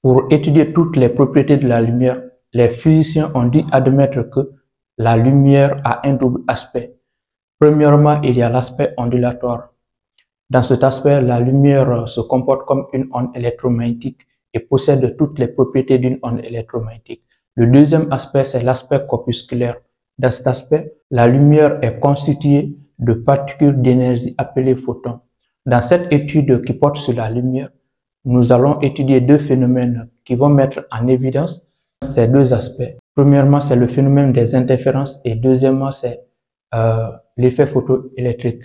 Pour étudier toutes les propriétés de la lumière, les physiciens ont dû admettre que la lumière a un double aspect. Premièrement, il y a l'aspect ondulatoire. Dans cet aspect, la lumière se comporte comme une onde électromagnétique et possède toutes les propriétés d'une onde électromagnétique. Le deuxième aspect, c'est l'aspect corpusculaire. Dans cet aspect, la lumière est constituée de particules d'énergie appelées photons. Dans cette étude qui porte sur la lumière, nous allons étudier deux phénomènes qui vont mettre en évidence ces deux aspects. Premièrement, c'est le phénomène des interférences et deuxièmement, c'est l'effet photoélectrique.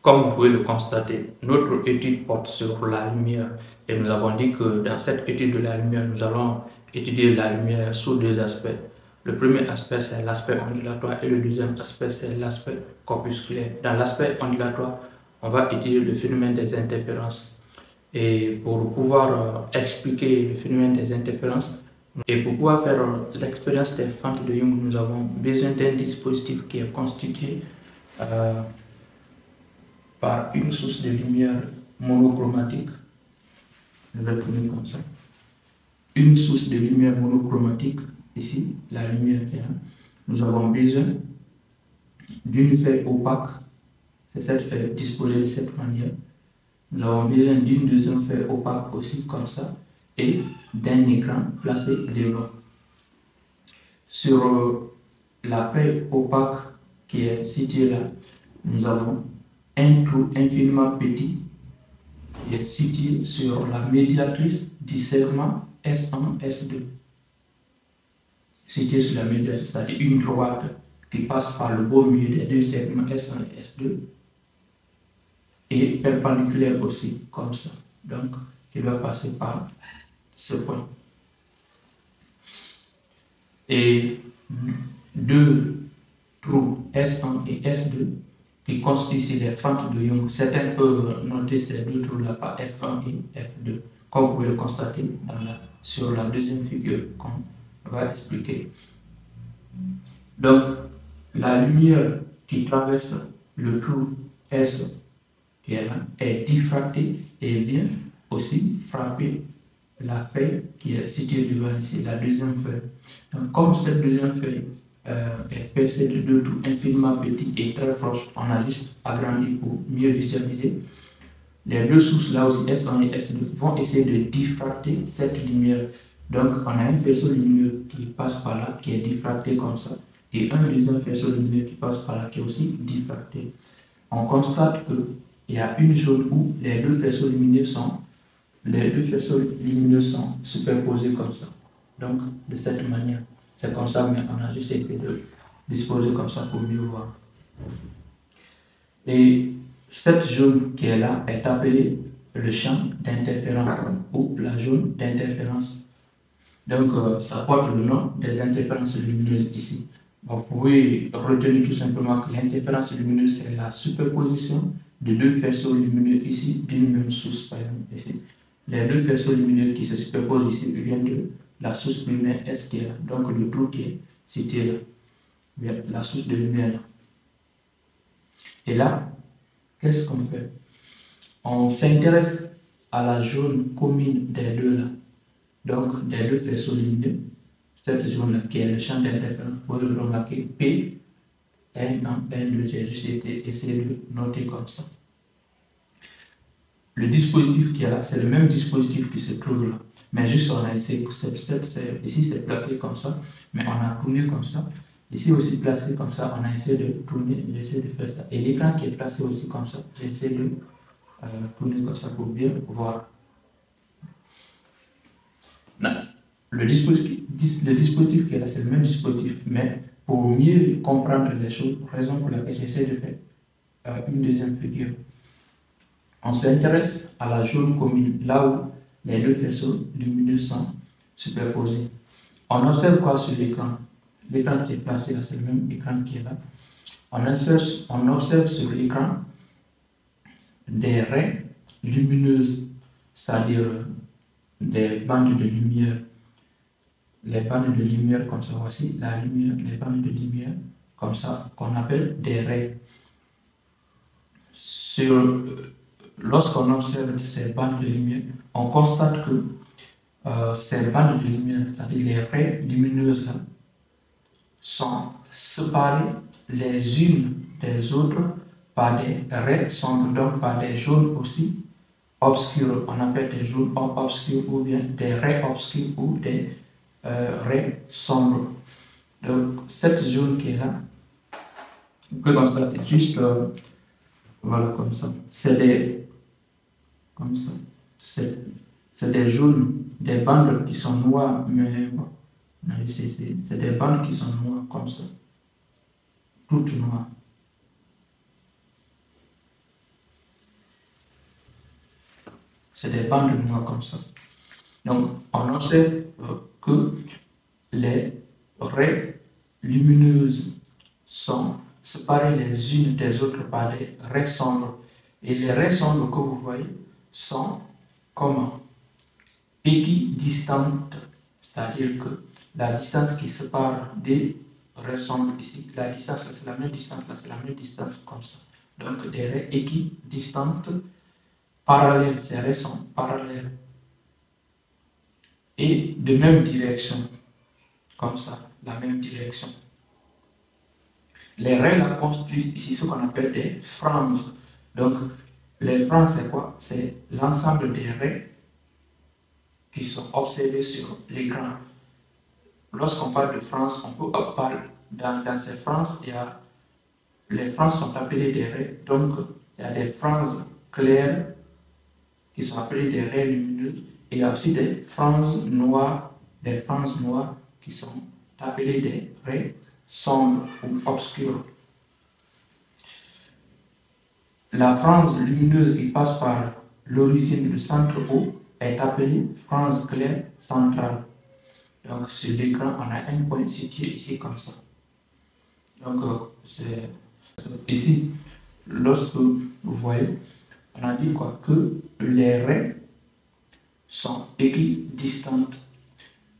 Comme vous pouvez le constater, notre étude porte sur la lumière et nous avons dit que dans cette étude de la lumière, nous allons étudier la lumière sous deux aspects. Le premier aspect, c'est l'aspect ondulatoire et le deuxième aspect, c'est l'aspect corpusculaire. Dans l'aspect ondulatoire, on va étudier le phénomène des interférences. Et pour pouvoir expliquer le phénomène des interférences et pour pouvoir faire l'expérience des fentes de Young, nous avons besoin d'un dispositif qui est constitué par une source de lumière monochromatique. Je vais tourner comme ça. Une source de lumière monochromatique, ici, la lumière qui est là. Nous avons besoin d'une feuille opaque, c'est cette feuille disposée de cette manière. Nous avons besoin d'une deuxième feuille opaque aussi, comme ça, et d'un écran placé devant. Sur la feuille opaque qui est située là, nous avons un trou infiniment petit qui est situé sur la médiatrice du segment S1, S2. Situé sur la médiatrice, c'est-à-dire une droite qui passe par le beau milieu des deux segments S1 et S2 et perpendiculaire aussi, comme ça. Donc, qui doit passer par ce point. Et deux trous S1 et S2 qui constituent ici les fentes de Young. Certains peuvent noter ces deux trous-là par F1 et F2, comme vous pouvez le constater sur la deuxième figure qu'on va expliquer. Donc, la lumière qui traverse le trou S qui est là est diffractée et vient aussi frapper la feuille qui est située devant ici, la deuxième feuille. Donc, comme cette deuxième feuille est percée de deux trous infiniment petits et très proches, on a juste agrandi pour mieux visualiser. Les deux sources là aussi, S1 et S2, vont essayer de diffracter cette lumière. Donc, on a un faisceau lumineux qui passe par là, qui est diffracté comme ça, et un deuxième faisceau lumineux qui passe par là, qui est aussi diffracté. On constate qu'il y a une zone où les deux faisceaux lumineux sont superposés comme ça. Donc, de cette manière. C'est comme ça, mais on a juste essayé de disposer comme ça pour mieux voir. Et cette zone qui est là est appelée le champ d'interférence ou la zone d'interférence. Donc, ça porte le nom des interférences lumineuses ici. Vous pouvez retenir tout simplement que l'interférence lumineuse, c'est la superposition de deux faisceaux lumineux ici d'une même source, par exemple ici. Les deux faisceaux lumineux qui se superposent ici viennent de la source primaire S qui est là, donc le trou qui est situé là, la source de lumière là. Et là, qu'est-ce qu'on fait? On s'intéresse à la zone commune des deux là, donc des deux faisceaux lumineux. Cette zone-là qui est le champ d'interférence, vous pouvez le remarquer P, N1, N2, j'ai juste essayé de noter comme ça. Le dispositif qui est là, c'est le même dispositif qui se trouve là. Mais juste on a essayé, ici c'est placé comme ça, mais on a tourné comme ça. Ici aussi placé comme ça, on a essayé de tourner, j'ai essayé de faire ça. Et l'écran qui est placé aussi comme ça, j'ai essayé de tourner comme ça pour bien voir. Non. Le dispositif qui est là, c'est le même dispositif, mais pour mieux comprendre les choses, raison pour laquelle j'essaie de faire une deuxième figure. On s'intéresse à la zone commune, là où les deux faisceaux lumineux sont superposés. On observe quoi sur l'écran? L'écran qui est placé là, c'est le même écran qui est là. On observe sur l'écran des raies lumineuses, c'est-à-dire des bandes de lumière. Les bandes de lumière comme ça, voici la lumière, les bandes de lumière comme ça, qu'on appelle des raies. Lorsqu'on observe ces bandes de lumière, on constate que ces bandes de lumière, c'est-à-dire les raies lumineuses là, sont séparées les unes des autres par des raies sombres, donc par des jaunes aussi obscurs. On appelle des jaunes obscurs ou bien des raies obscures ou des raies sombres. Donc cette zone qui est là, on peut constater juste voilà comme ça. C'est des comme ça. C'est des jaunes, des bandes qui sont noires, mais bon, c'est des bandes qui sont noires comme ça, toutes noires. C'est des bandes noires comme ça. Donc, on observe que les raies lumineuses sont séparées les unes des autres par des raies sombres. Et les raies sombres que vous voyez sont comment? Équidistantes. C'est-à-dire que la distance qui sépare des raies sombres ici, la distance là, c'est la même distance là, c'est la même distance comme ça. Donc, des raies équidistantes, parallèles, ces raies sont parallèles. Et de même direction, comme ça, la même direction. Les raies là constituent ici ce qu'on appelle des franges. Donc, les franges, c'est quoi? C'est l'ensemble des raies qui sont observées sur l'écran. Lorsqu'on parle de franges, on peut parler dans ces franges, les franges sont appelées des raies. Donc, il y a des franges claires qui sont appelées des raies lumineuses. Et il y a aussi des franges noires qui sont appelées des raies sombres ou obscures. La frange lumineuse qui passe par l'origine du centre O est appelée frange claire centrale. Donc sur l'écran, on a un point situé ici comme ça. Donc c'est ici, lorsque vous voyez, on a dit quoi? Que les raies sont équidistantes.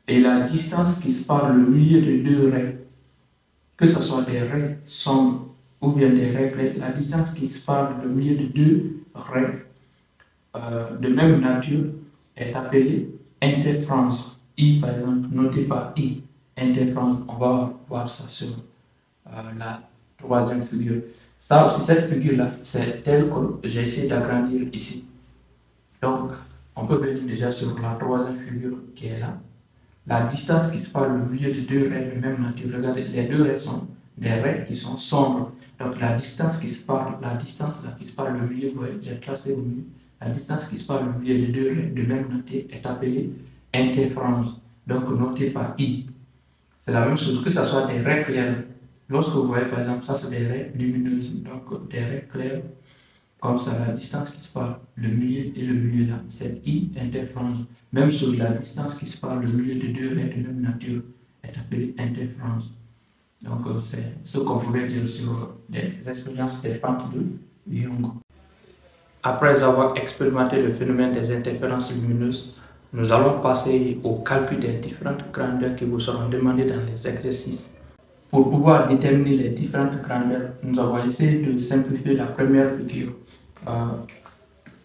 Et la distance qui sépare le milieu de deux raies, que ce soit des raies sombres ou bien des raies claires, la distance qui sépare le milieu de deux raies de même nature est appelée interfrange. I par exemple, notez par I, interfrange, on va voir ça sur la troisième figure. Ça aussi, cette figure-là, c'est telle que j'ai essayé d'agrandir ici. Donc, on peut venir déjà sur la troisième figure qui est là. La distance qui sépare le milieu de deux raies de même nature, regardez, les deux raies sont des raies qui sont sombres. Donc, la distance qui sépare le milieu, vous voyez, j'ai tracé au milieu. La distance qui sépare le milieu de deux raies de même nature est appelée interfrange. Donc, notez par I. C'est la même chose que ce soit des raies claires. Lorsque vous voyez, par exemple, ça c'est des raies lumineuses, donc des raies claires. Comme ça, la distance qui sépare le milieu et le milieu là, c'est I interfrange. Même sur la distance qui sépare le milieu de deux raies de même nature est appelée interfrange. Donc, c'est ce qu'on pouvait dire sur les expériences des fentes de Young. Après avoir expérimenté le phénomène des interférences lumineuses, nous allons passer au calcul des différentes grandeurs qui vous seront demandées dans les exercices. Pour pouvoir déterminer les différentes grandeurs, nous avons essayé de simplifier la première figure.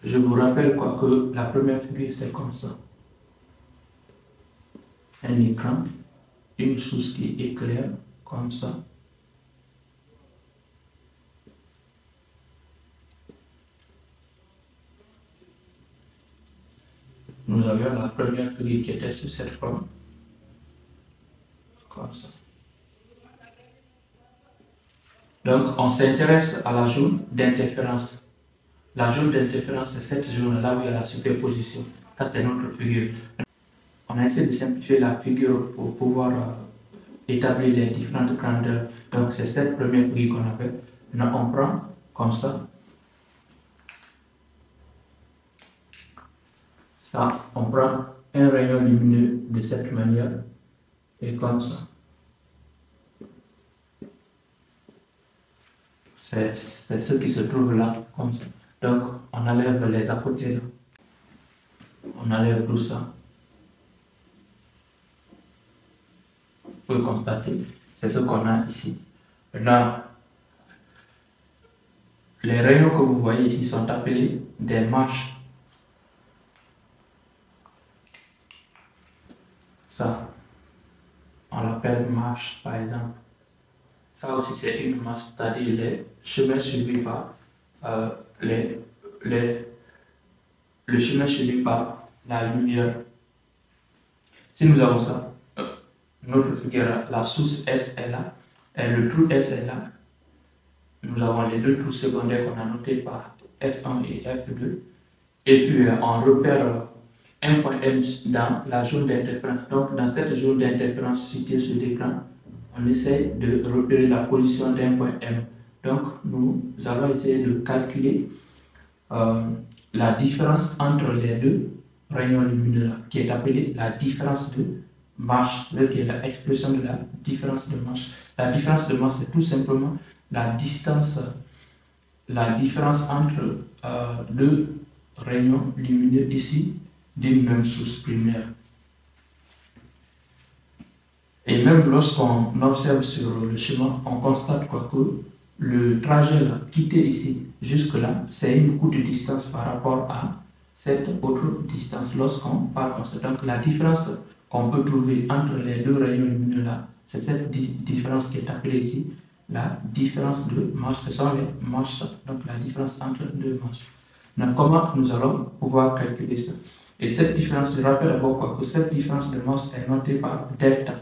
Je vous rappelle que la première figure, c'est comme ça. Un écran, une source qui éclaire, comme ça. Nous avions la première figure qui était sur cette forme, comme ça. Donc, on s'intéresse à la zone d'interférence. La zone d'interférence, c'est cette zone-là où il y a la superposition. Ça, c'est notre figure. On a essayé de simplifier la figure pour pouvoir établir les différentes grandeurs. Donc, c'est cette première figure qu'on appelle. Maintenant, on prend comme ça. Ça, on prend un rayon lumineux de cette manière et comme ça. C'est ce qui se trouve là, comme ça. Donc, on enlève les à côté là. On enlève tout ça. Vous pouvez constater, c'est ce qu'on a ici. Là, les rayons que vous voyez ici sont appelés des marches. Ça, on l'appelle marche, par exemple. Ça aussi, c'est une marche, c'est-à-dire les chemins suivis par le chemin suivi par la lumière. Si nous avons ça, notre figure, la source S est là, et le trou S est là. Nous avons les deux trous secondaires qu'on a notés par F1 et F2. Et puis, on repère un point M dans la zone d'interférence. Donc, dans cette zone d'interférence située sur l'écran, on essaie de repérer la position d'un point M. Donc, nous allons essayer de calculer la différence entre les deux rayons lumineux, qui est appelée la différence de marche, qui est l'expression de la différence de marche. La différence de marche, c'est tout simplement la différence entre deux rayons lumineux ici d'une même source primaire. Et même lorsqu'on observe sur le chemin, on constate quoi, que le trajet là, quitté ici jusque-là, c'est une courte distance par rapport à cette autre distance lorsqu'on part comme ça. Donc la différence qu'on peut trouver entre les deux rayons lumineux là, c'est cette différence qui est appelée ici la différence de marche. Ce sont les marches, donc la différence entre deux marches. Donc comment nous allons pouvoir calculer ça? Et cette différence, je rappelle d'abord quoi, que cette différence de marche est notée par delta.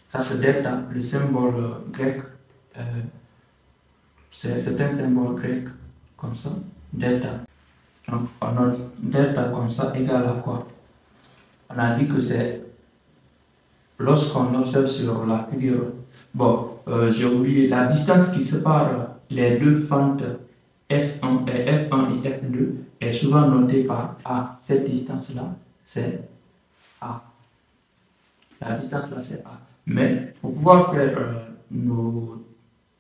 Ça c'est delta, le symbole grec. C'est un symbole grec comme ça, delta. Donc on note delta comme ça égale à quoi? On a dit que c'est lorsqu'on observe sur la figure. Bon, j'ai oublié la distance qui sépare les deux fentes S1 et F1 et F2 est souvent notée par A. Cette distance-là, c'est A. La distance là, c'est A. Mais pour pouvoir faire nos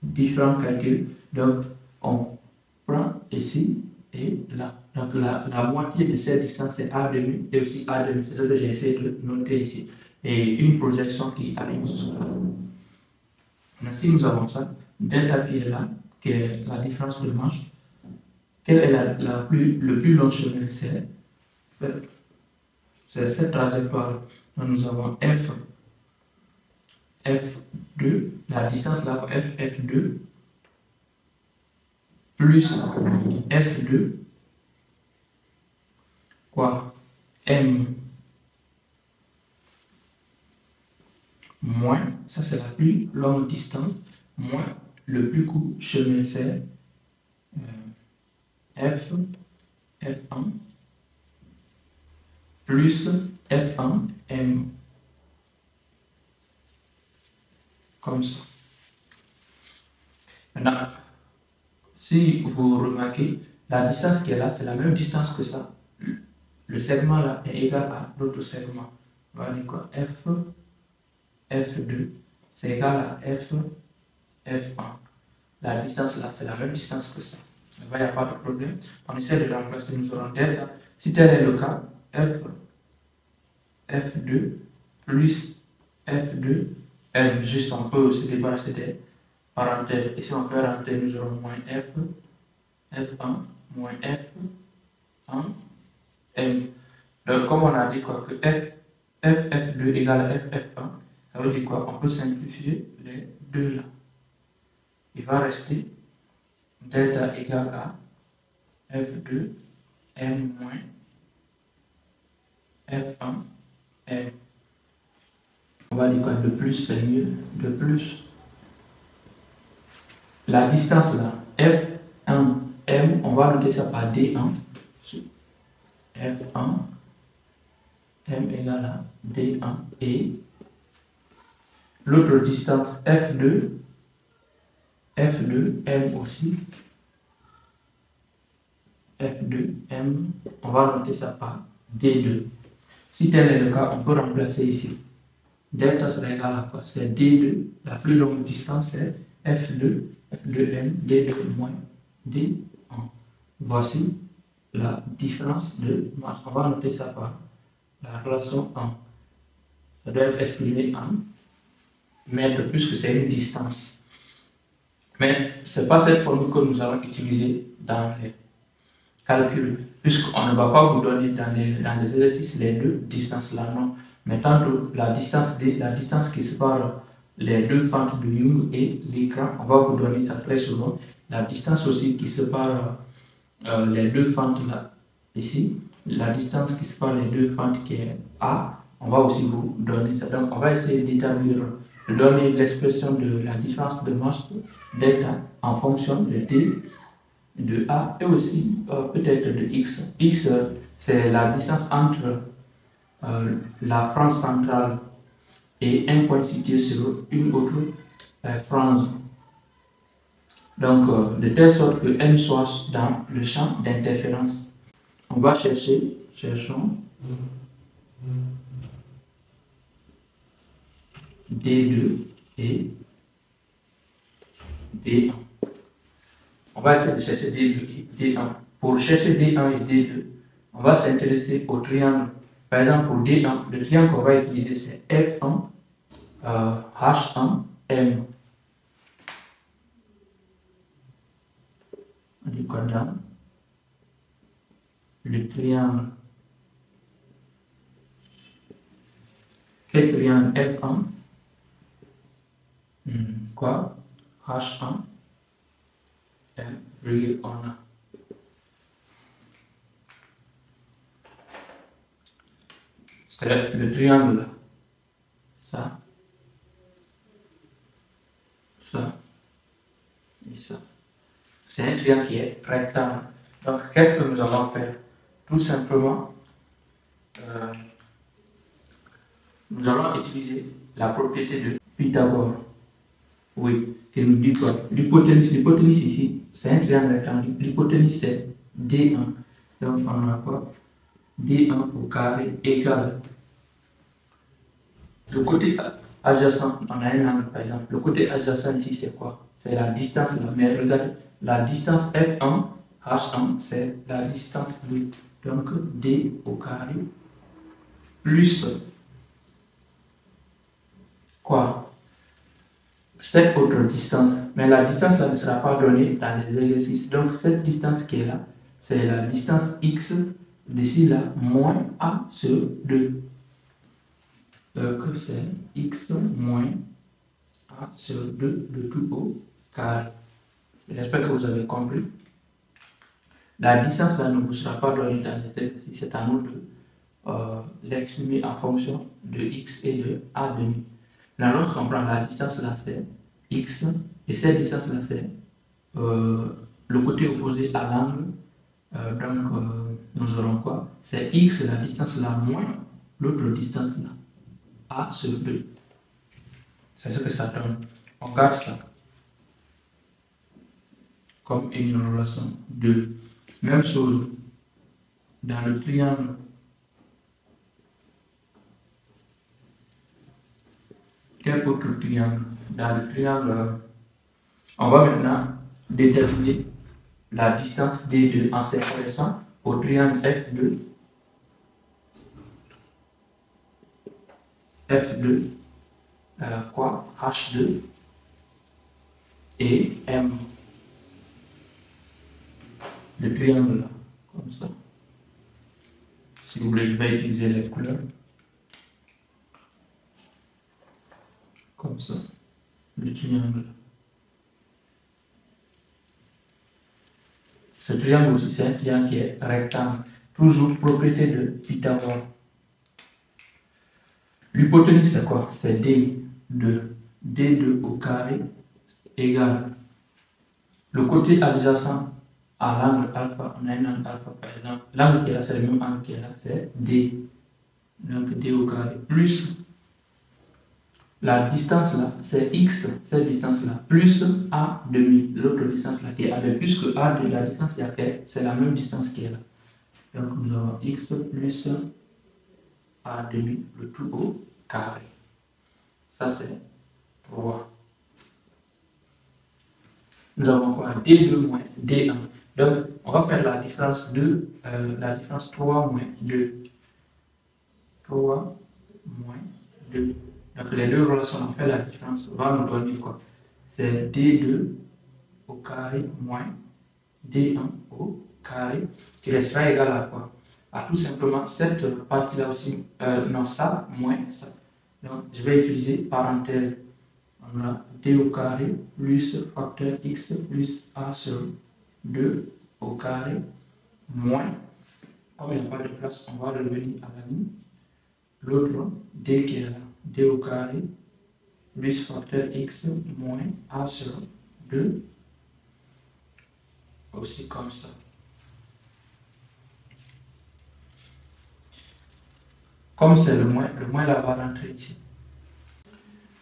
différents calculs, donc on prend ici et là. Donc la moitié de cette distance c'est A' et aussi A'. C'est ce que j'ai essayé de noter ici. Et une projection qui arrive sur là. Donc, si nous avons ça, delta qui est là, qui est la différence de marche, quel est le plus long chemin? C'est cette trajectoire. Donc, nous avons F2, la distance là, F2, plus F2, quoi? M moins, ça c'est la plus longue distance, moins le plus court chemin, c'est F1 plus F1 M. Comme ça. Maintenant, si vous remarquez, la distance qui est là, c'est la même distance que ça. Le segment là est égal à l'autre segment. On va dire quoi? F2, c'est égal à F1. La distance là, c'est la même distance que ça. Il n'y a pas de problème. On essaie de remplacer, nous aurons delta. Si tel est le cas, F2 plus F2, M, juste on peut se débarrasser des parenthèses. Ici on peut rentrer, nous aurons moins F1 moins F1 M. Donc comme on a dit quoi, que F2 égale à FF1, ça veut dire quoi? On peut simplifier les deux là. Il va rester delta égale à F2 M moins F1 M. On va dire quoi? De plus, c'est mieux. De plus. La distance là, F1 M, on va noter ça par D1. F1 M égale à D1 et l'autre distance F2 M aussi. F2 M, on va noter ça par D2. Si tel est le cas, on peut remplacer ici. Delta sera égal à quoi? C'est D2. La plus longue distance, c'est F2M, D2 moins D1. Voici la différence de masse. On va noter ça par la relation 1. Ça doit être exprimé en mètres puisque c'est une distance. Mais ce n'est pas cette formule que nous allons utiliser dans les calculer, puisqu'on ne va pas vous donner dans les exercices les deux distances là, non. Mais tantôt, la distance D, la distance qui sépare les deux fentes de Young et l'écran, on va vous donner ça très souvent. La distance aussi qui sépare les deux fentes là, ici, la distance qui sépare les deux fentes qui est A, on va aussi vous donner ça. Donc, on va essayer d'établir, de donner l'expression de la différence de masse delta en fonction de D, de A et aussi peut-être de X. X, c'est la distance entre la frange centrale et un point situé sur une autre frange. Donc, de telle sorte que N soit dans le champ d'interférence. On va cherchons D2 et D1. On va essayer de chercher D2 et D1. Pour chercher D1 et D2, on va s'intéresser au triangle. Par exemple, pour D1, le triangle qu'on va utiliser, c'est F1, H1, M. On dit quoi dans le triangle? Quel triangle? F1, quoi? H1, M, on a. C'est le triangle là. Ça et ça. C'est un triangle qui est rectangle. Donc, qu'est-ce que nous allons faire? Tout simplement, nous allons utiliser la propriété de Pythagore. Oui, qui nous dit quoi? L'hypoténuse ici, c'est un triangle rectangle. L'hypoténuse, c'est D1. Donc, on a quoi? D1 au carré égale. Le côté adjacent, on a un angle par exemple. Le côté adjacent ici, c'est quoi? C'est la distance là. Mais regardez, la distance F1, H1, c'est la distance de. Donc, D au carré plus quoi? Cette autre distance. Mais la distance là ne sera pas donnée dans les exercices. Donc, cette distance qui est là, c'est la distance X d'ici là, moins A sur 2. Donc, c'est X moins A sur 2 de tout au carré. J'espère que vous avez compris. La distance là ne vous sera pas donnée dans les exercices. C'est à nous de l'exprimer en fonction de X et de A demi. Là, lorsqu'on prend la distance là, c'est X. Et cette distance là, c'est le côté opposé à l'angle. Donc, nous aurons quoi? C'est X, la distance là, moins l'autre distance là. A sur 2. C'est ce que ça donne. On garde ça comme une relation 2. Même chose dans le triangle. Quel autre triangle? Dans le triangle, on va maintenant déterminer la distance D2 en s'intéressant au triangle F2. F2, quoi? H2 et M. Le triangle là, comme ça. Si vous voulez, je vais utiliser les couleurs. Comme ça. Le triangle. Ce triangle aussi, c'est un triangle qui est rectangle. Toujours propriété de Pythagore. L'hypoténuse, c'est quoi? C'est D2 au carré égale le côté adjacent à l'angle alpha. On a un angle alpha par exemple. L'angle qui est là, c'est le même angle qui est là, c'est D. Donc D au carré plus la distance là, c'est X, cette distance là, plus A demi, l'autre distance là qui est A demi, puisque A de la distance qui est, c'est la même distance qui est là. Donc nous avons X plus A demi, le tout au carré. Ça c'est 3. Nous avons quoi? D2 moins D1. Donc on va faire la différence 2, la différence 3 moins 2. 3 moins 2. Donc les deux relations, on fait la différence, va nous donner quoi? C'est D2 au carré moins D1 au carré qui restera égal à quoi? À tout simplement cette partie-là aussi, non, ça moins ça. Donc, je vais utiliser parenthèse. On a d au carré plus facteur x plus a sur 2 au carré moins, comme il n'y a pas de place, on va revenir à la ligne. L'autre, d qui est là, d au carré plus facteur x moins a sur 2, aussi comme ça. Comme c'est le moins là va rentrer ici.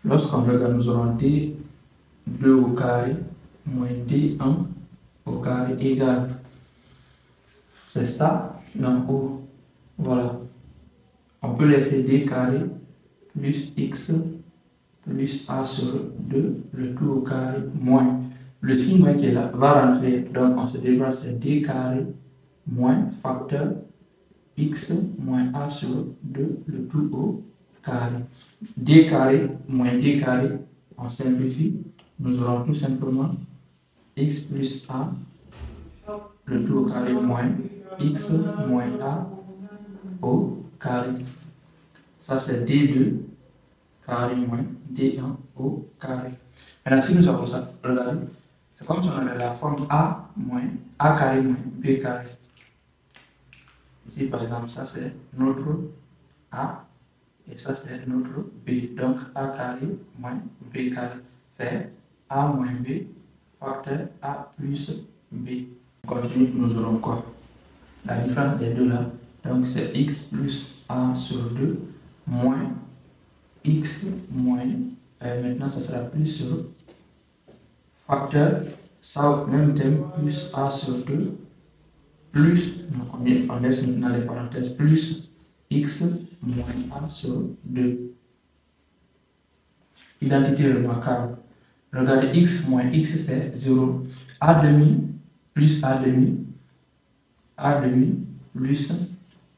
Lorsqu'on regarde, nous aurons d2 au carré moins d1 au carré égale. C'est ça, donc haut. Voilà. On peut laisser d carré plus x plus a sur 2, le tout au carré moins. Le signe qui est là va rentrer, donc on se débarrasse de d carré moins facteur x moins a sur 2, le tout au carré. D carré moins d carré, on simplifie, nous aurons tout simplement x plus a, le tout au carré moins x moins a au carré. Ça c'est d2 carré moins d1 au carré. Maintenant si nous avons ça, regardez, c'est comme si on avait la forme a moins a carré moins b carré. Ici par exemple ça c'est notre a et ça c'est notre b. Donc a carré moins b carré. C'est a moins b facteur a plus b. On continue, nous aurons quoi? La différence des deux là. Donc c'est x plus a sur 2 moins x moins, maintenant ça sera plus sur facteur, ça même thème, plus a sur 2, plus, on laisse maintenant les parenthèses, plus x moins a sur 2. Identité remarquable. Regardez, x moins x c'est 0. A demi plus a demi plus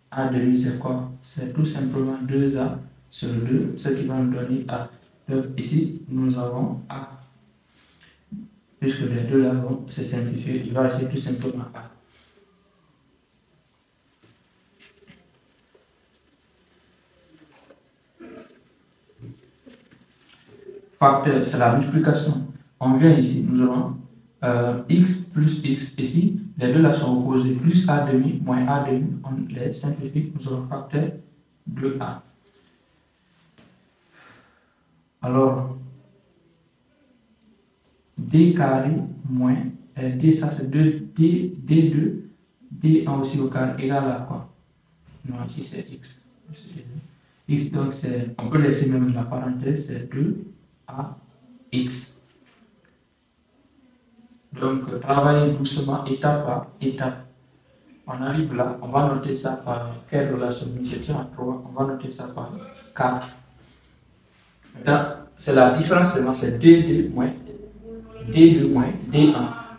a demi c'est quoi? C'est tout simplement 2a sur 2, ce qui va nous donner a. Donc ici, nous avons a. Puisque les deux là vont se simplifier, il va rester tout simplement a. Facteur, c'est la multiplication. On vient ici, nous aurons x plus x. Ici, les deux là sont opposés. Plus a demi moins a demi, on les simplifie, nous aurons facteur 2a. Alors, d carré moins d, ça c'est 2, d2, d1 aussi au carré égal à quoi? Non, ici c'est x. X, donc c'est, on peut laisser même la parenthèse, c'est 2a x. Donc, travailler doucement, étape par étape. On arrive là, on va noter ça par quelle relation? Nous étions à 3, on va noter ça par 4. Maintenant, c'est la différence de masse, c'est d2 moins d1,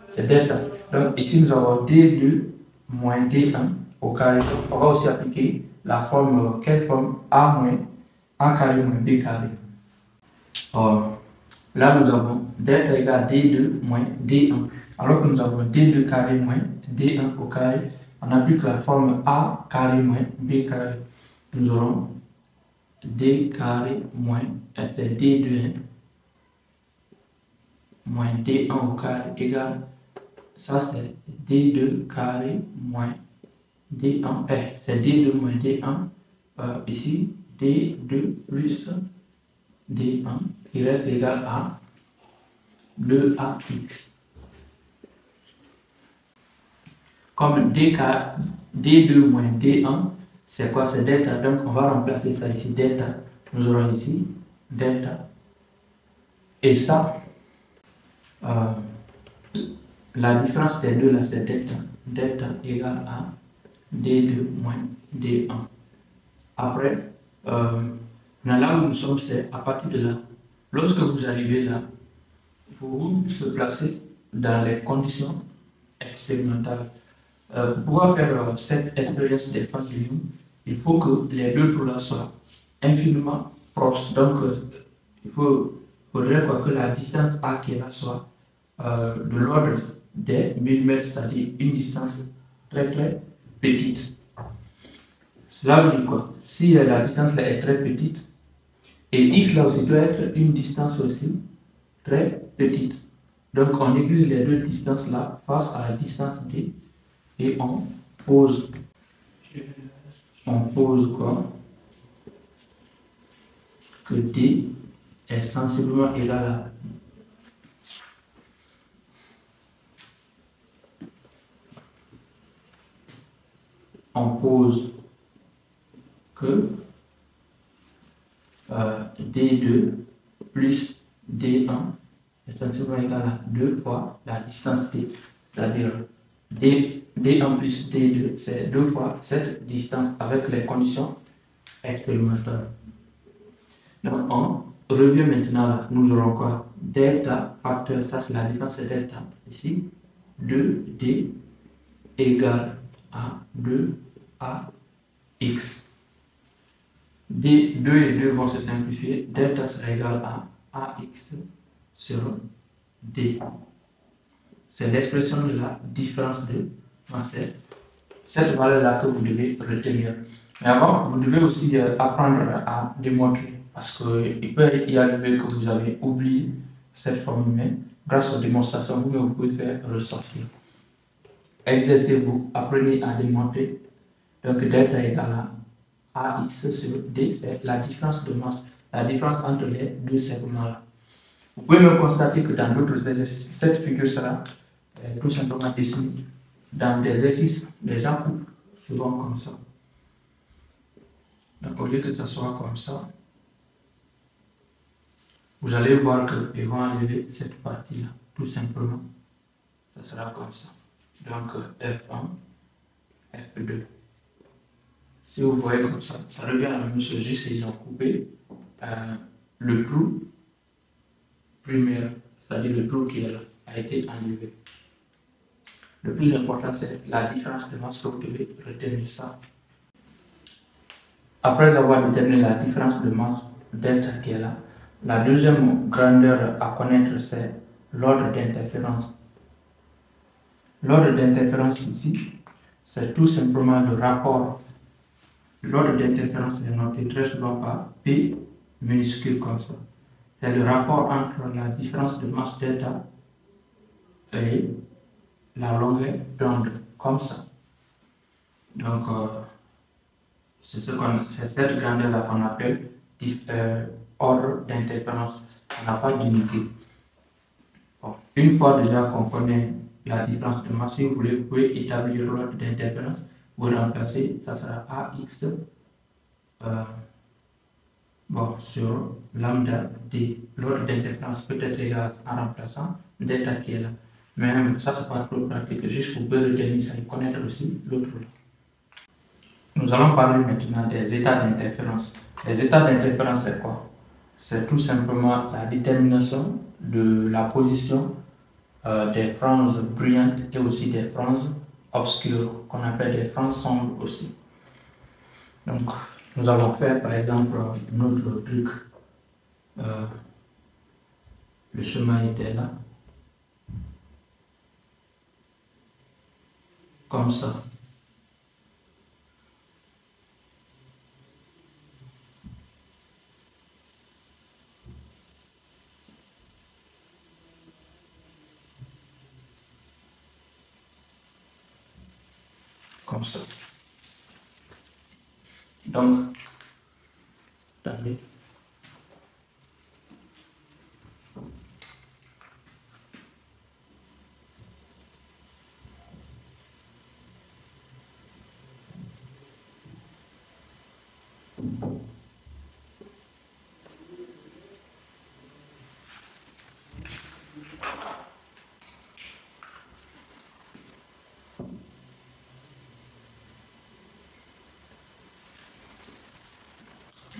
c'est delta. Donc ici nous avons d2 moins d1 au carré. On va aussi appliquer la forme, quelle forme? A moins a carré moins b carré. Or, là nous avons delta égale d2 moins d1. Alors que nous avons d2 carré moins d1 au carré, on applique la forme a carré moins b carré. Nous aurons d carré moins, c'est d2 moins d1 au carré égale, ça c'est d2 carré moins d1, c'est d2 moins d1, ici d2 plus d1 qui reste égal à 2ax. Comme d2 moins d1, c'est quoi? C'est delta, donc on va remplacer ça ici, delta. Nous aurons ici delta. Et ça, la différence des deux là, c'est delta. Delta égale à d2 moins d1. Après, là où nous sommes, c'est à partir de là. Lorsque vous arrivez là, vous se placez dans les conditions expérimentales. Pour pouvoir faire cette expérience des phases du Young, il faut que les deux trous là soient infiniment proches. Donc, il faudrait que la distance A qui est là soit de l'ordre des millimètres, c'est-à-dire une distance très petite. Cela veut dire quoi? Si la distance là est très petite, et x là aussi doit être une distance aussi très petite. Donc on néglige les deux distances là face à la distance d et on pose quoi? Que d est sensiblement égal à on pose que d2 plus d1 est sensiblement égal à 2 fois la distance d. C'est-à-dire d1 plus d2, c'est 2 fois cette distance avec les conditions expérimentales. Donc on revient maintenant là, nous aurons quoi? Delta facteur, ça c'est la différence de delta. Ici, 2d égale à 2ax. D2 et 2 vont se simplifier, delta sera égal à ax sur d. C'est l'expression de la différence de masse. Cette valeur-là que vous devez retenir. Mais avant, vous devez aussi apprendre à démontrer. Parce qu'il peut y arriver que vous avez oublié cette formule, mais grâce aux démonstrations, vous pouvez faire ressortir. Exercez-vous, apprenez à démontrer. Donc delta égale à ax sur d, c'est la différence de masse, la différence entre les deux segments-là. Vous pouvez même constater que dans d'autres exercices, cette figure sera tout simplement dessinée. Dans des exercices, les gens coupent souvent comme ça. Donc au lieu que ça soit comme ça, vous allez voir qu'ils vont enlever cette partie-là, tout simplement. Ça sera comme ça. Donc F1, F2. Si vous voyez comme ça, ça revient à la même chose, juste ils ont coupé le trou primaire, c'est-à-dire le trou qui est là, a été enlevé. Le plus important, c'est la différence de masse que vous devez retenir ça. Après avoir déterminé la différence de masse delta qui est là, la deuxième grandeur à connaître, c'est l'ordre d'interférence. L'ordre d'interférence ici, c'est tout simplement le rapport. L'ordre d'interférence est noté très souvent par P minuscule comme ça. C'est le rapport entre la différence de masse delta et la longueur d'onde, comme ça. Donc, c'est cette grandeur-là qu'on appelle ordre d'interférence. On n'a pas d'unité. Bon, une fois déjà qu'on connaît la différence de masse, si vous voulez, vous pouvez établir l'ordre d'interférence. Vous remplacez, ça sera AX sur lambda D. L'ordre d'interférence peut être égal en remplaçant delta qui est là. Mais ça, c'est pas trop pratique. Juste pour retenir ça et connaître aussi l'autre. Nous allons parler maintenant des états d'interférence. Les états d'interférence, c'est quoi? C'est tout simplement la détermination de la position des franges brillantes et aussi des franges obscures, qu'on appelle des franges sombres aussi. Donc, nous allons faire par exemple notre truc. Le chemin était là. Comme ça. Comme ça. Donc, attendez.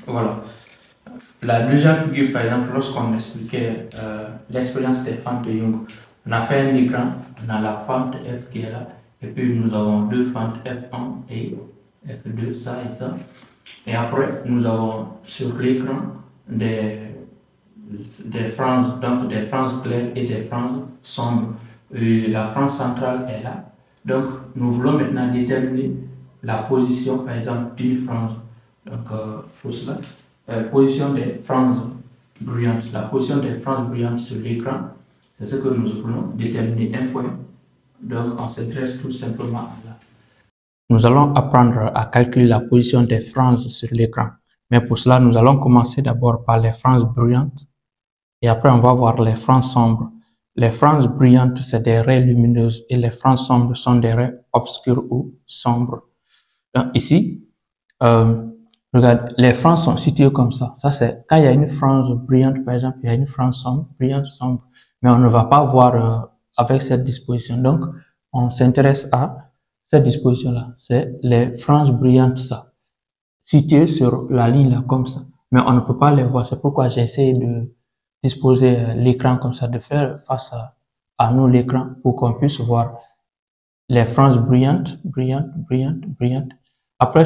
Voilà. La deuxième figure, par exemple, lorsqu'on expliquait l'expérience des fentes de Young, on a fait un écran, on a la fente F qui est là, et puis nous avons deux fentes F1 et F2, ça et ça. Et après, nous avons sur l'écran des franges, donc des franges claires et des franges sombres. Et la frange centrale est là, Donc, nous voulons maintenant déterminer la position, par exemple, d'une frange. Donc, pour cela, position des franges bruyantes. La position des franges bruyantes sur l'écran, c'est ce que nous voulons déterminer un point. Donc, on s'adresse tout simplement à là. Nous allons apprendre à calculer la position des franges sur l'écran. Mais pour cela, nous allons commencer d'abord par les franges bruyantes. Et après, on va voir les franges sombres. Les franges brillantes, c'est des raies lumineuses et les franges sombres sont des raies obscures ou sombres. Donc ici, regarde, les franges sont situées comme ça. Ça, c'est quand il y a une frange brillante, par exemple, il y a une frange sombre, brillante, sombre. Mais on ne va pas voir avec cette disposition. Donc, on s'intéresse à cette disposition-là. C'est les franges brillantes, ça, situées sur la ligne là, comme ça. Mais on ne peut pas les voir. C'est pourquoi j'essaie de disposer l'écran comme ça, de faire face à nous l'écran pour qu'on puisse voir les franges brillantes, brillantes, brillantes, brillantes. Après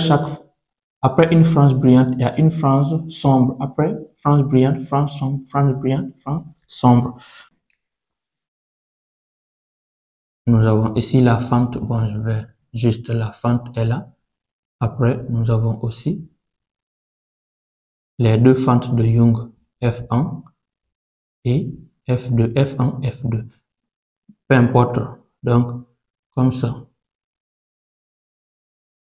une frange brillante, il y a une frange sombre. Après, frange brillante, frange sombre, frange brillante, frange sombre. Nous avons ici la fente. Bon, je vais juste, la fente est là. Après, nous avons aussi les deux fentes de Young, F1 et F2, F1, F2. Peu importe. Donc, comme ça.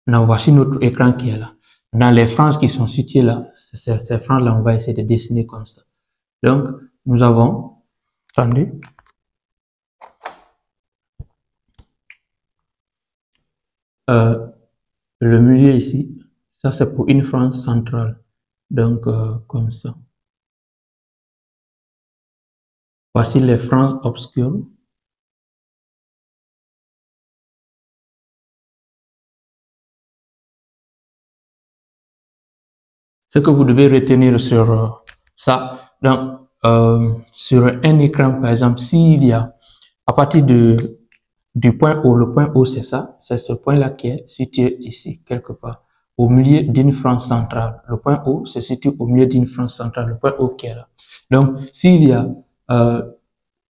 Maintenant, voici notre écran qui est là. Dans les franges qui sont situées là, ces franges-là, on va essayer de dessiner comme ça. Donc, nous avons, attendez, le milieu ici, ça c'est pour une frange centrale. Donc, comme ça. Voici les franges obscures. Ce que vous devez retenir sur ça, donc, sur un écran, par exemple, s'il y a, à partir du point haut, le point haut, c'est ça, c'est ce point-là qui est situé ici, quelque part, au milieu d'une frange centrale. Le point haut se situe au milieu d'une frange centrale, le point haut qui est là. Donc, s'il y a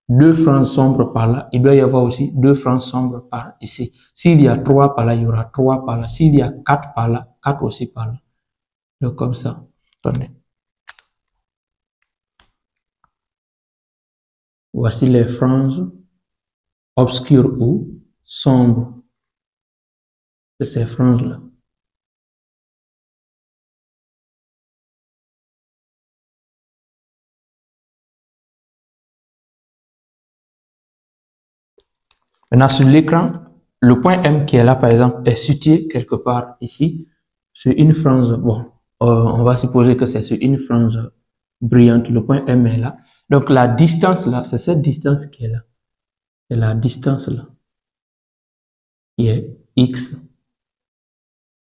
deux franges sombres par là, il doit y avoir aussi deux franges sombres par ici. S'il y a trois par là, il y aura trois par là. S'il y a quatre par là, quatre aussi par là. Donc, comme ça. Attendez. Voici les franges obscures ou sombres de ces franges-là. Maintenant, sur l'écran, le point M qui est là, par exemple, est situé quelque part ici, sur une frange. Bon, on va supposer que c'est sur une frange brillante. Le point M est là. Donc, la distance là, c'est cette distance qui est là. C'est la distance là, qui est X.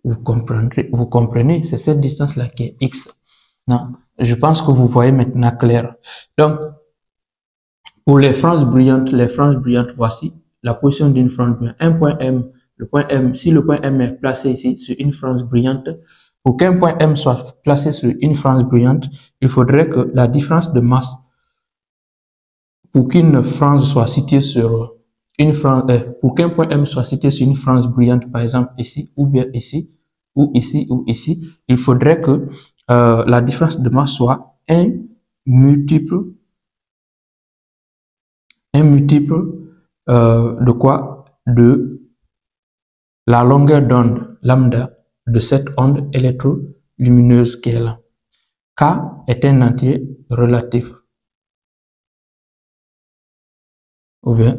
Vous comprenez, c'est cette distance-là qui est X. Non, je pense que vous voyez maintenant clair. Donc, pour les franges brillantes, voici la position d'une frange brillante. Un point M, le point M, si le point M est placé ici sur une frange brillante, pour qu'un point M soit placé sur une frange brillante, il faudrait que la différence de masse, pour qu'une frange soit située sur une frange, pour qu'un point M soit situé sur une frange brillante, par exemple ici, ou bien ici, ou ici, ou ici, il faudrait que la différence de masse soit un multiple de quoi? De la longueur d'onde lambda de cette onde électrolumineuse qui est là. K est un entier relatif. Ou bien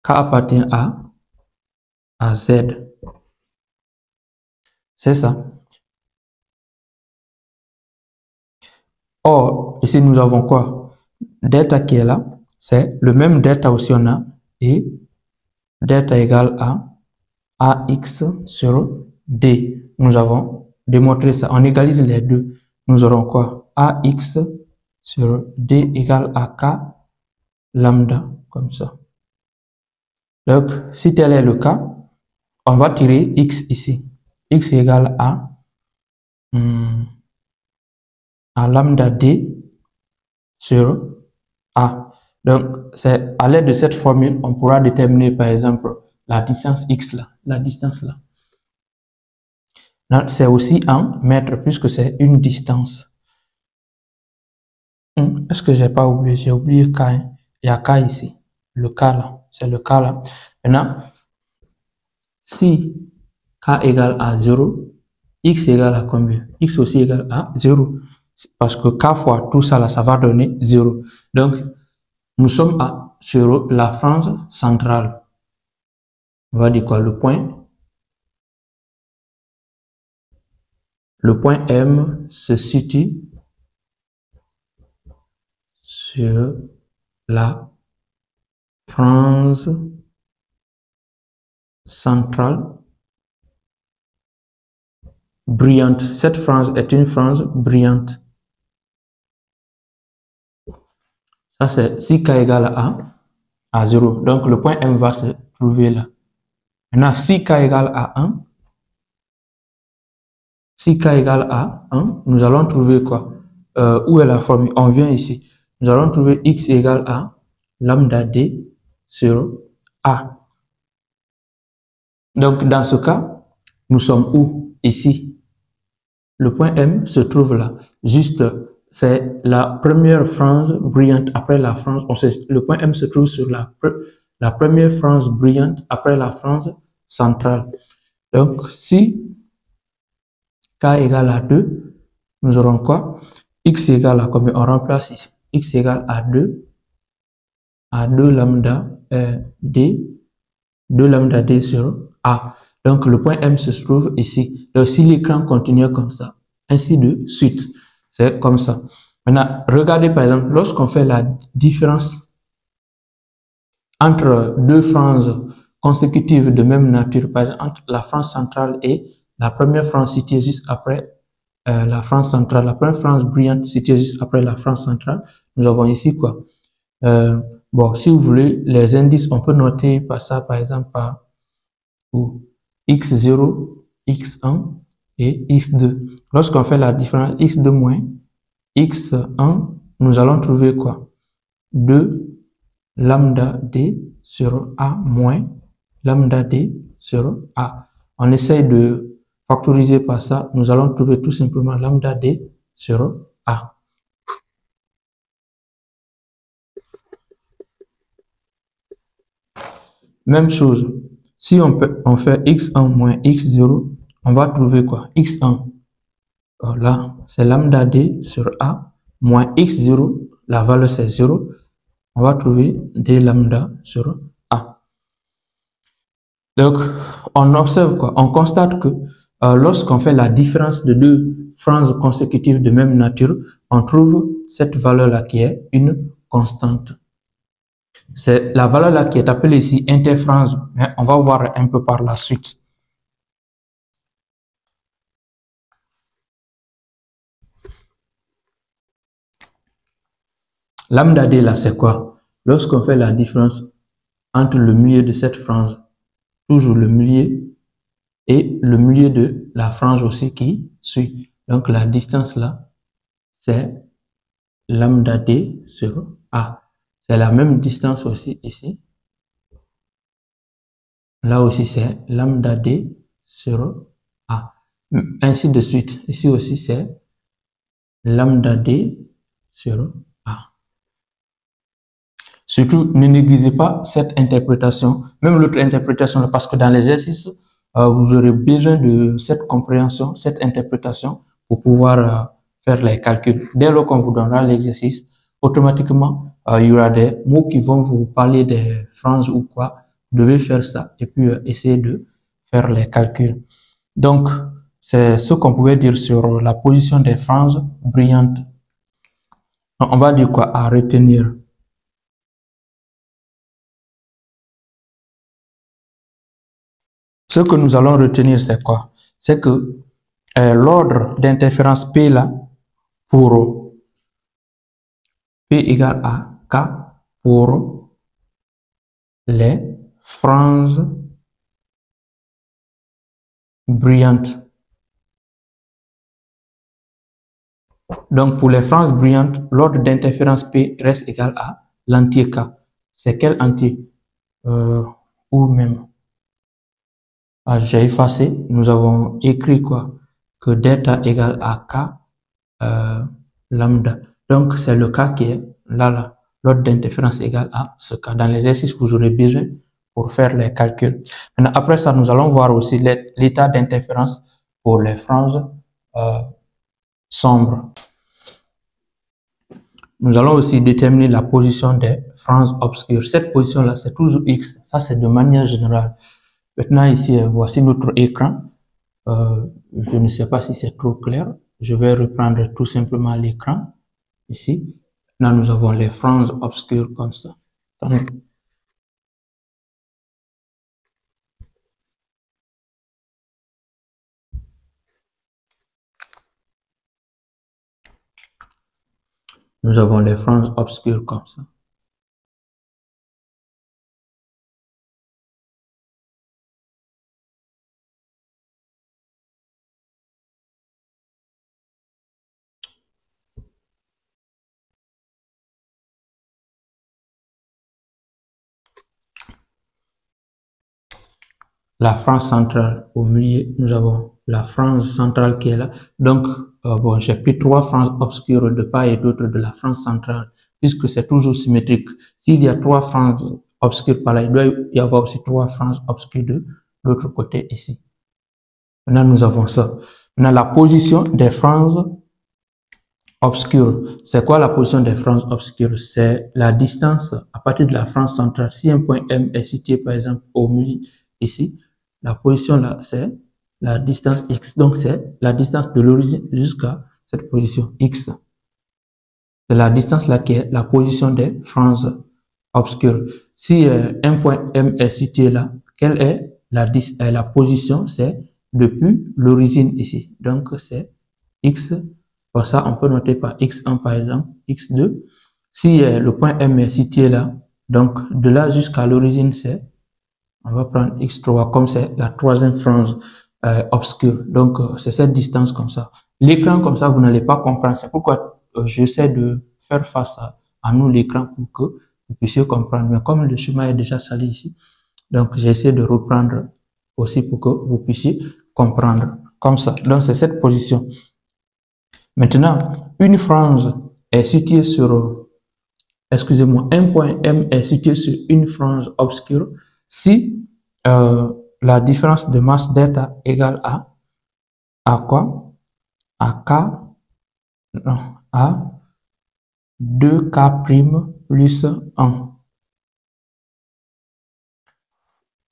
K appartient à Z. C'est ça. Or, ici nous avons quoi? Delta qui est là, c'est le même delta aussi on a, et delta égale à AX sur D. Nous avons démontré ça. On égalise les deux. Nous aurons quoi? AX sur D égale à K lambda, comme ça. Donc, si tel est le cas, on va tirer X ici. X égale à lambda D sur A. Donc, c'est à l'aide de cette formule, on pourra déterminer, par exemple, la distance x là, la distance là. C'est aussi en mètres puisque c'est une distance. Est-ce que j'ai pas oublié? J'ai oublié K. Hein? Il y a K ici. Le K là, c'est le K là. Maintenant, si K égale à 0, X égale à combien? X aussi égale à 0. Parce que K fois tout ça là, ça va donner 0. Donc, nous sommes sur la frange centrale. On va dire quoi? Le point M se situe sur la frange centrale brillante. Cette frange est une frange brillante. Ça, c'est si K égale à 0. Donc, le point M va se trouver là. Maintenant, si K égale à 1, si K égale à 1, nous allons trouver quoi? Où est la formule? On vient ici. Nous allons trouver X égale à lambda D sur A. Donc, dans ce cas, nous sommes où? Ici. Le point M se trouve là. Juste, c'est la première frange brillante après la frange. Le point M se trouve sur la première frange brillante après la frange centrale. Donc, si K égale à 2, nous aurons quoi? X égale à combien? On remplace ici. X égale à 2 lambda D, 2 lambda D sur A. Donc, le point M se trouve ici. Donc, si l'écran continue comme ça, ainsi de suite, c'est comme ça. Maintenant, regardez par exemple, lorsqu'on fait la différence entre deux franges consécutives de même nature, par exemple, entre la frange centrale et la première frange située juste après la frange centrale, la première frange brillante située juste après la frange centrale, nous avons ici quoi? Bon, si vous voulez, les indices, on peut noter par ça, par exemple, par x0, x1 et x2. Lorsqu'on fait la différence x2 moins x1, nous allons trouver quoi? 2 lambda d sur a moins lambda d sur a. On essaye de factoriser par ça, nous allons trouver tout simplement lambda d sur a. Même chose, si on fait x1 moins x0, on va trouver quoi? x1, là, c'est lambda d sur a, moins x0, la valeur c'est 0, on va trouver d lambda sur a. Donc, on observe quoi? On constate que lorsqu'on fait la différence de deux franges consécutives de même nature, on trouve cette valeur-là qui est une constante. C'est la valeur là qui est appelée ici interfrange, mais on va voir un peu par la suite. Lambda d là, c'est quoi? Lorsqu'on fait la différence entre le milieu de cette frange, toujours le milieu, et le milieu de la frange aussi qui suit. Donc la distance là, c'est lambda d sur a. C'est la même distance aussi ici. Là aussi, c'est lambda d sur a. Ainsi de suite. Ici aussi, c'est lambda d sur a. Surtout, ne négligez pas cette interprétation, même l'autre interprétation, parce que dans l'exercice, vous aurez besoin de cette compréhension, cette interprétation pour pouvoir faire les calculs. Dès lors qu'on vous donnera l'exercice, automatiquement, il y aura des mots qui vont vous parler des franges ou quoi. Vous devez faire ça et puis essayer de faire les calculs. Donc, c'est ce qu'on pouvait dire sur la position des franges brillantes. On va dire quoi à retenir? Ce que nous allons retenir, c'est quoi? C'est que l'ordre d'interférence P là, pour P égale à K pour les franges brillantes. Donc, pour les franges brillantes, l'ordre d'interférence P reste égal à l'entier K. C'est quel entier? Ou même, j'ai effacé, nous avons écrit quoi? Que delta égale à K lambda. Donc, c'est le K qui est là. L'ordre d'interférence égale à ce K. Dans l'exercice, vous aurez besoin pour faire les calculs. Maintenant, après ça, nous allons voir aussi l'état d'interférence pour les franges sombres. Nous allons aussi déterminer la position des franges obscures. Cette position-là, c'est toujours X. Ça, c'est de manière générale. Maintenant, ici, voici notre écran. Je ne sais pas si c'est trop clair. Je vais reprendre tout simplement l'écran. Ici. Là, nous avons les franges obscures comme ça. Nous avons les franges obscures comme ça. La frange centrale au milieu, nous avons la frange centrale qui est là. Donc, bon, j'ai pris trois franges obscures de part et d'autre de la frange centrale, puisque c'est toujours symétrique. S'il y a trois franges obscures par là, il doit y avoir aussi trois franges obscures de l'autre côté ici. Maintenant, nous avons ça. Maintenant, la position des franges obscures. C'est quoi la position des franges obscures? C'est la distance à partir de la frange centrale. Si un point M est situé, par exemple, au milieu ici, la position là, c'est la distance X. Donc, c'est la distance de l'origine jusqu'à cette position X. C'est la distance là qui est la position des franges obscures. Si un point M est situé là, quelle est la position? C'est depuis l'origine ici. Donc, c'est X. Pour ça, on peut noter par X1 par exemple, X2. Si le point M est situé là, donc de là jusqu'à l'origine, c'est, on va prendre X3 comme c'est la troisième frange obscure. Donc, c'est cette distance comme ça. L'écran comme ça, vous n'allez pas comprendre. C'est pourquoi j'essaie de faire face à nous l'écran pour que vous puissiez comprendre. Mais comme le schéma est déjà salé ici, donc j'essaie de reprendre aussi pour que vous puissiez comprendre. Comme ça. Donc, c'est cette position. Maintenant, une frange est située sur, excusez-moi, un point M est situé sur une frange obscure si la différence de masse delta égale à quoi? À K, non, à 2K' plus 1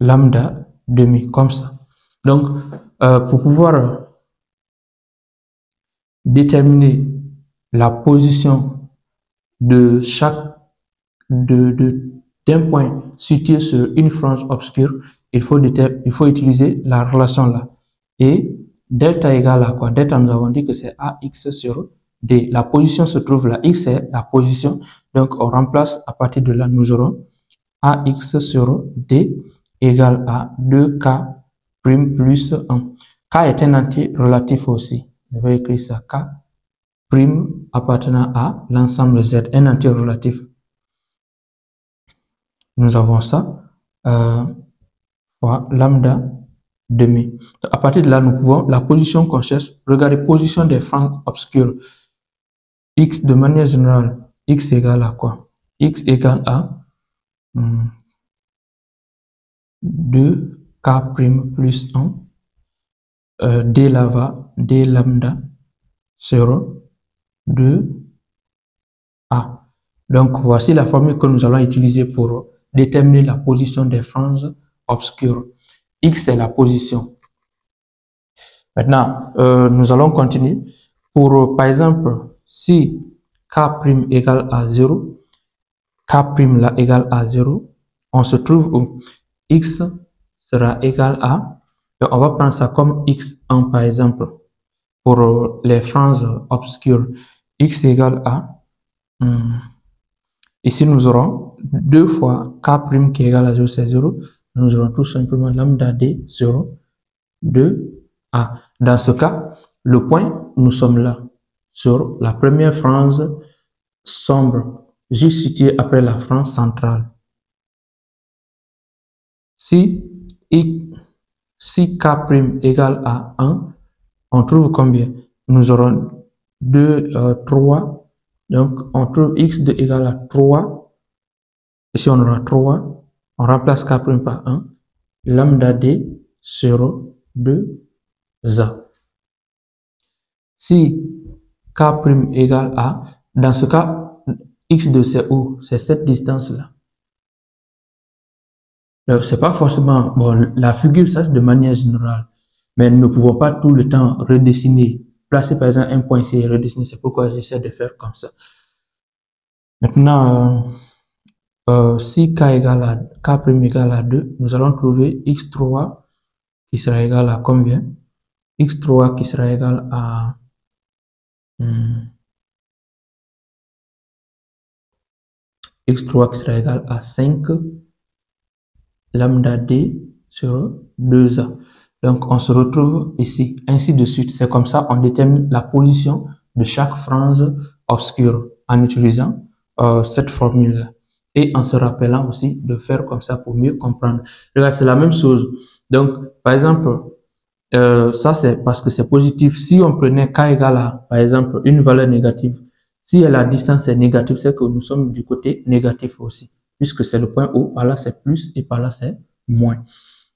lambda demi, comme ça. Donc, pour pouvoir déterminer la position de chaque d'un point situé sur une frange obscure, il faut utiliser la relation là. Et delta égale à quoi? Delta, nous avons dit que c'est AX sur D. La position se trouve là. X est la position. Donc, on remplace à partir de là, nous aurons AX sur D égale à 2K' plus 1. K est un entier relatif aussi. Je vais écrire ça. K' appartenant à l'ensemble Z, un entier relatif. Nous avons ça, lambda demi. À partir de là, nous pouvons, la position qu'on cherche, regardez, position des franges obscures. X de manière générale, X égale à quoi? X égale à 2K' plus 1, D lambda sur 2A. Donc, voici la formule que nous allons utiliser pour déterminer la position des franges obscures. X est la position. Maintenant, nous allons continuer. Pour, par exemple, si K' égale à 0, K' là égale à 0, on se trouve où X sera égal à, on va prendre ça comme X1 par exemple, pour les franges obscures. X égale à, ici nous aurons 2 fois K' qui est égal à 0, c'est 0. Nous aurons tout simplement lambda D sur 2A. Dans ce cas, le point, nous sommes là, sur la première frange sombre. juste situé après la France centrale. Si K' égale à 1, on trouve combien? Nous aurons 2, 3. Donc, on trouve x2 égale à 3. Ici, on aura 3. On remplace K' par 1. Lambda D sur 2A. Si K' égale à, dans ce cas, x2 c'est où? C'est cette distance-là. C'est pas forcément, bon, la figure, ça c'est de manière générale, mais nous ne pouvons pas tout le temps redessiner, placer par exemple un point ici et redessiner, c'est pourquoi j'essaie de faire comme ça. Maintenant, si K' égale à 2, nous allons trouver x3 qui sera égal à combien? X3 qui sera égal à x3 qui sera égal à 5 lambda d sur 2a. Donc, on se retrouve ici, ainsi de suite. C'est comme ça on détermine la position de chaque frange obscure en utilisant cette formule-là. Et en se rappelant aussi de faire comme ça pour mieux comprendre. Regarde, c'est la même chose. Donc, par exemple, ça c'est parce que c'est positif. Si on prenait k égale à, par exemple, une valeur négative, si la distance est négative, c'est que nous sommes du côté négatif aussi, puisque c'est le point haut, par là c'est plus et par là c'est moins.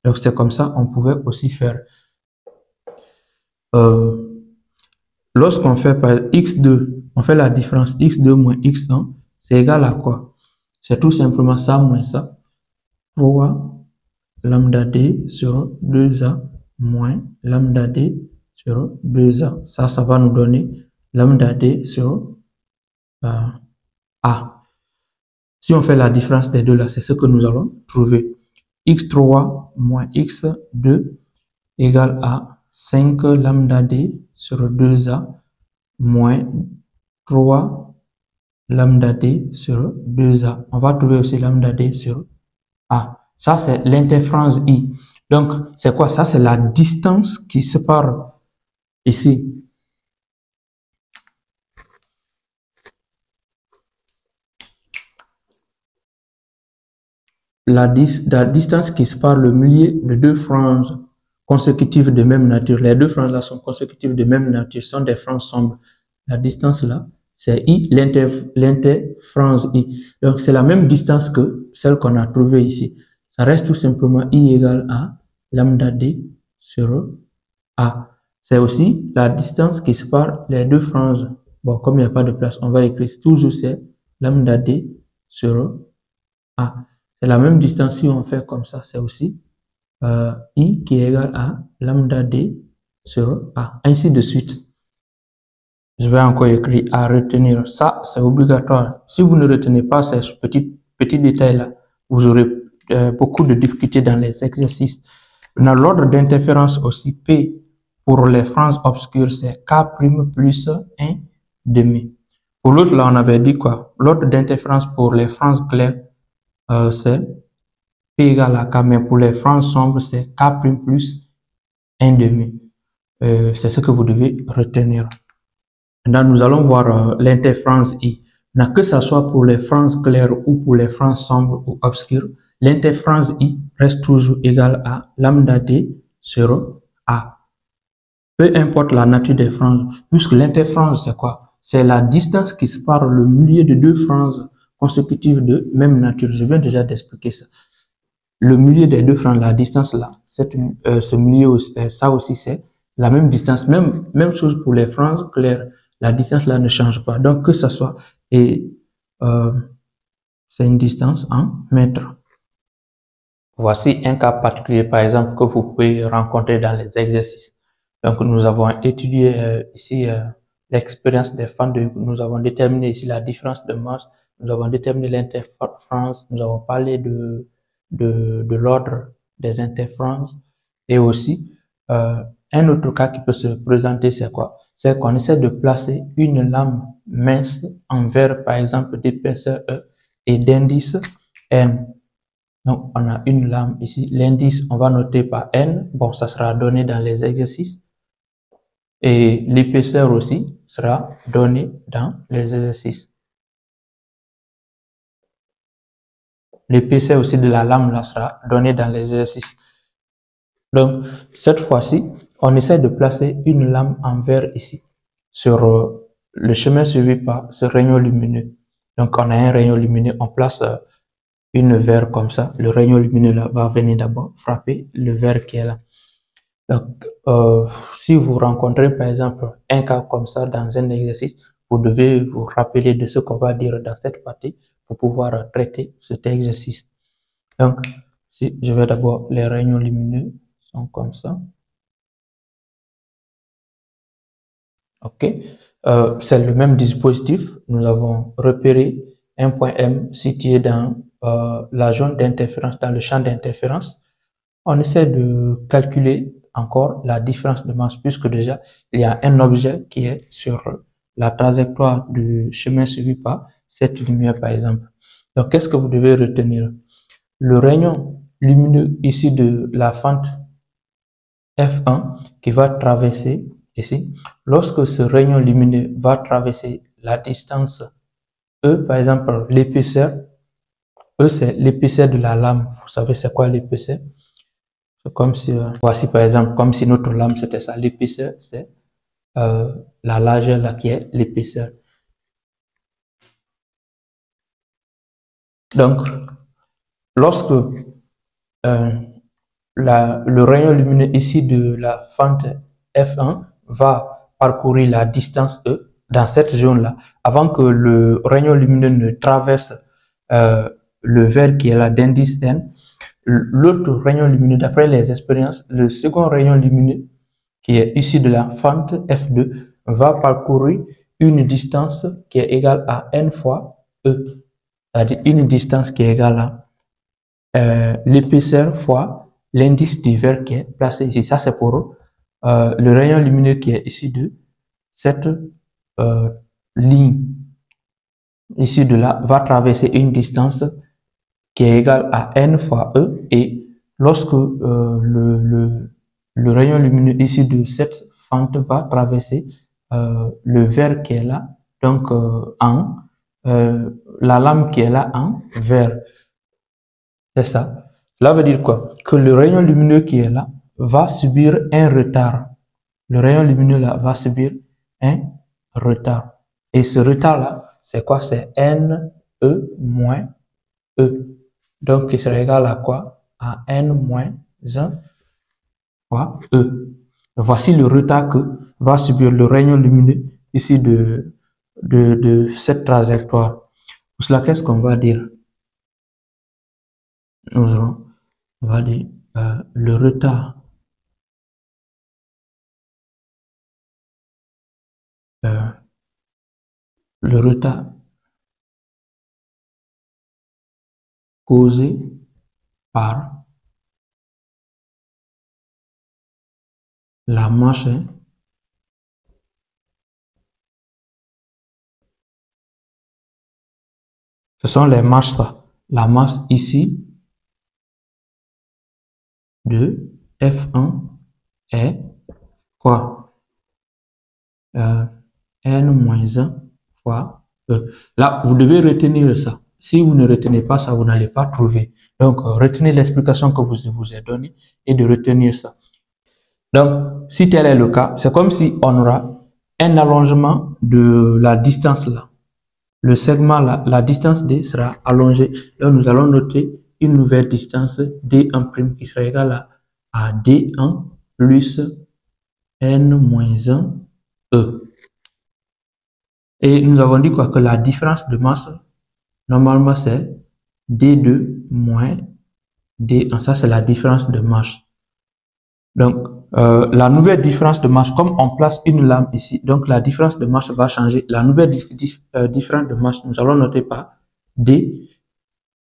Donc c'est comme ça on pouvait aussi faire. Lorsqu'on fait par x2, on fait la différence x2 moins x1, c'est égal à quoi? C'est tout simplement ça moins ça. 3 lambda d sur 2a moins lambda d sur 2a. Ça va nous donner lambda d sur a. Si on fait la différence des deux là, c'est ce que nous allons trouver. x3 moins x2 égale à 5 lambda d sur 2a moins 3 lambda d sur 2a. On va trouver aussi lambda d sur a. Ça, c'est l'interférence I. Donc, c'est quoi? Ça, c'est la distance qui sépare ici. La distance qui sépare le milieu de deux franges consécutives de même nature. Les deux franges là sont consécutives de même nature, sont des franges sombres. La distance là, c'est I, l'interfrange I. Donc, c'est la même distance que celle qu'on a trouvée ici. Ça reste tout simplement I égale à lambda D sur A. C'est aussi la distance qui sépare les deux franges. Bon, comme il n'y a pas de place, on va écrire toujours c'est lambda D sur A. C'est la même distance si on fait comme ça, c'est aussi I qui est égal à lambda D sur A, ainsi de suite. Je vais encore écrire à retenir. Ça, c'est obligatoire. Si vous ne retenez pas ces petits détails-là, vous aurez beaucoup de difficultés dans les exercices. Dans l'ordre d'interférence aussi, P pour les franges obscures, c'est K' plus 1 demi. Pour l'autre, là, on avait dit quoi? L'ordre d'interférence pour les franges claires, c'est P égale à K, mais pour les franges sombres, c'est K' plus 1 demi. C'est ce que vous devez retenir. Maintenant, nous allons voir l'interférence I. Que ce soit pour les franges claires ou pour les franges sombres ou obscures, l'interférence I reste toujours égale à lambda D sur A. Peu importe la nature des franges, puisque l'interfrange, c'est quoi? C'est la distance qui sépare le milieu de deux franges consécutives de même nature. Je viens déjà d'expliquer ça. Le milieu des deux franges, la distance là, ce milieu, ça aussi c'est la même distance. Même chose pour les franges claires. La distance là ne change pas. Donc que ce soit, et c'est une distance en mètres. Voici un cas particulier, par exemple, que vous pouvez rencontrer dans les exercices. Donc nous avons étudié ici l'expérience des fans, nous avons déterminé ici la différence de masse, nous avons déterminé l'interférence, nous avons parlé de l'ordre des interférences, et aussi un autre cas qui peut se présenter, c'est quoi? C'est qu'on essaie de placer une lame mince en verre, par exemple d'épaisseur E et d'indice N. Donc on a une lame ici, l'indice on va noter par N, bon ça sera donné dans les exercices, et l'épaisseur aussi sera donnée dans les exercices. l'épaisseur aussi de la lame là sera donnée dans l'exercice. Donc, cette fois-ci, on essaie de placer une lame en verre ici, sur le chemin suivi par ce rayon lumineux. Donc, on a un rayon lumineux, on place une verre comme ça. Le rayon lumineux là va venir d'abord frapper le verre qui est là. Donc, si vous rencontrez par exemple un cas comme ça dans un exercice, vous devez vous rappeler de ce qu'on va dire dans cette partie pour pouvoir traiter cet exercice. Donc, si je vais d'abord, les rayons lumineux sont comme ça. OK. C'est le même dispositif. Nous avons repéré un point M situé dans la zone d'interférence, dans le champ d'interférence. On essaie de calculer encore la différence de masse puisque déjà il y a un objet qui est sur la trajectoire du chemin suivi par cette lumière par exemple. Donc qu'est-ce que vous devez retenir? Le rayon lumineux ici de la fente F1 qui va traverser ici, lorsque ce rayon lumineux va traverser la distance E, par exemple l'épaisseur, E c'est l'épaisseur de la lame, vous savez c'est quoi l'épaisseur? C'est comme si, voici par exemple, comme si notre lame c'était ça, l'épaisseur c'est la largeur là qui est l'épaisseur. Donc, lorsque le rayon lumineux ici de la fente F1 va parcourir la distance E dans cette zone-là, avant que le rayon lumineux ne traverse le verre qui est là d'indice N, l'autre rayon lumineux, d'après les expériences, le second rayon lumineux qui est issu de la fente F2 va parcourir une distance qui est égale à N fois E, c'est-à-dire une distance qui est égale à l'épaisseur fois l'indice du verre qui est placé ici. Ça, c'est pour le rayon lumineux qui est issu de cette ligne. Ici de là, va traverser une distance qui est égale à N fois E. Et lorsque le rayon lumineux issu de cette fente va traverser le verre qui est là, donc la lame qui est là en vert. C'est ça. Cela veut dire quoi? Que le rayon lumineux qui est là va subir un retard. Le rayon lumineux là va subir un retard. Et ce retard là, c'est quoi? C'est NE moins E. Donc, il sera égal à quoi? À N moins 1 fois E. Voici le retard que va subir le rayon lumineux ici de cette trajectoire. Pour cela, qu'est-ce qu'on va dire? On va dire le retard causé par la masse ce sont les masses, la masse ici de F1 est quoi? N-1 fois E. Là, vous devez retenir ça. Si vous ne retenez pas ça, vous n'allez pas trouver. Donc, retenez l'explication que vous ai donnée et de retenir ça. Donc, si tel est le cas, c'est comme si on aura un allongement de la distance là. Le segment là, la distance D sera allongée. Là, nous allons noter une nouvelle distance D1' qui sera égale à D1 plus N-1 E. Et nous avons dit quoi? Que la différence de masse, normalement, c'est D2 moins D1. Ça, c'est la différence de masse. Donc, la nouvelle différence de masse, comme on place une lame ici, donc la différence de masse va changer. La nouvelle différence de masse, nous allons noter par D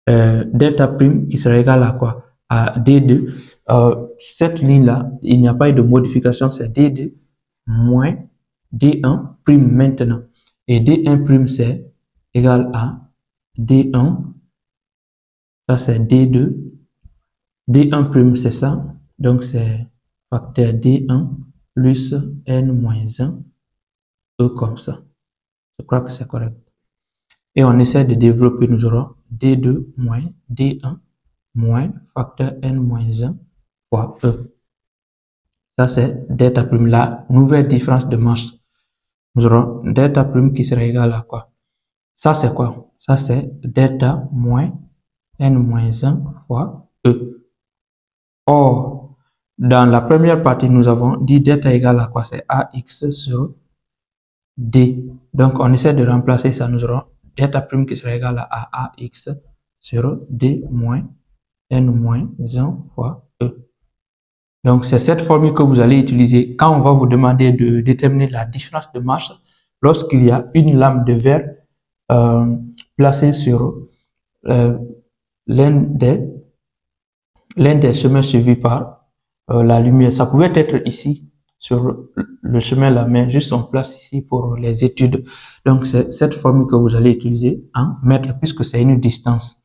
delta prime qui sera égal à quoi? À D2. Cette ligne-là, il n'y a pas eu de modification, c'est D2 moins D1 prime maintenant. Et D1 prime, c'est égal à D1. Ça, c'est D2. D1 prime, c'est ça. Donc, c'est facteur D1 plus N moins 1, E comme ça. Je crois que c'est correct. et on essaie de développer, nous aurons D2 moins D1 moins facteur n moins 1 fois E. Ça, c'est delta prime, la nouvelle différence de masse. Nous aurons delta prime qui sera égal à quoi? Ça, c'est quoi? Ça, c'est delta moins n moins 1 fois E. Or, dans la première partie, nous avons dit delta égal à quoi? C'est AX sur D. Donc, on essaie de remplacer ça. Nous aurons delta prime qui sera égal à AX sur D moins n moins 1 fois E. Donc, c'est cette formule que vous allez utiliser quand on va vous demander de déterminer la différence de masse lorsqu'il y a une lame de verre placée sur l'un des chemins suivis par la lumière. Ça pouvait être ici, sur le chemin là, mais juste on place ici pour les études. Donc, c'est cette formule que vous allez utiliser en mètres, puisque c'est une distance.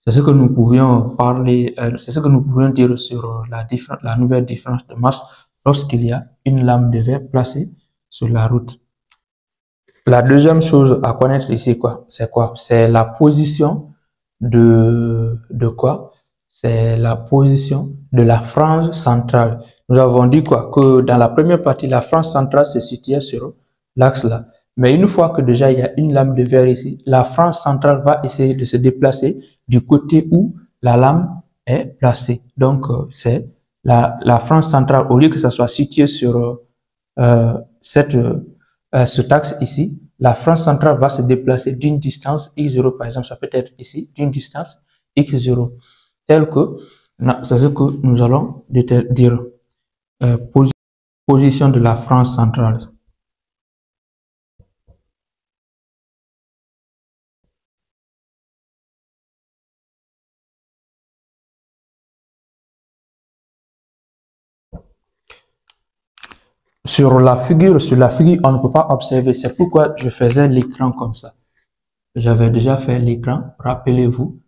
C'est ce que nous pouvions parler, c'est ce que nous pouvions dire sur la nouvelle différence de masse lorsqu'il y a une lame de verre placée sur la route. La deuxième chose à connaître ici, c'est quoi? C'est la position de quoi? C'est la position de la frange centrale. Nous avons dit quoi? Que dans la première partie, la frange centrale se situait sur l'axe là. Mais une fois que déjà il y a une lame de verre ici, la frange centrale va essayer de se déplacer du côté où la lame est placée. Donc, c'est la frange centrale, au lieu que ça soit situé sur cet axe ici, la frange centrale va se déplacer d'une distance x0, par exemple, ça peut être ici, d'une distance x0, tel que, c'est ce que nous allons dire, position de la frange centrale. Sur la figure, on ne peut pas observer. C'est pourquoi je faisais l'écran comme ça. J'avais déjà fait l'écran. Rappelez-vous,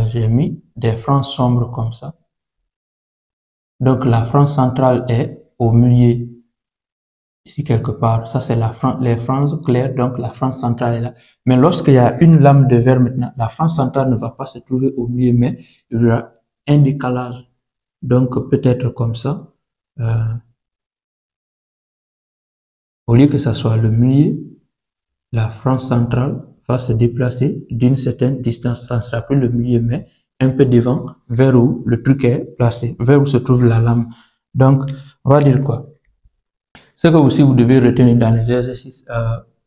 j'ai mis des franges sombres comme ça. Donc, la frange centrale est au milieu, ici quelque part. Ça, c'est les franges claires. Donc, la frange centrale est là. Mais lorsqu'il y a une lame de verre maintenant, la frange centrale ne va pas se trouver au milieu, mais il y aura un décalage. Donc, peut-être comme ça. Au lieu que ça soit le milieu, la frange centrale va se déplacer d'une certaine distance. Ça ne sera plus le milieu, mais un peu devant, vers où le truc est placé, vers où se trouve la lame. Donc, on va dire quoi? Ce que aussi vous devez retenir dans les exercices,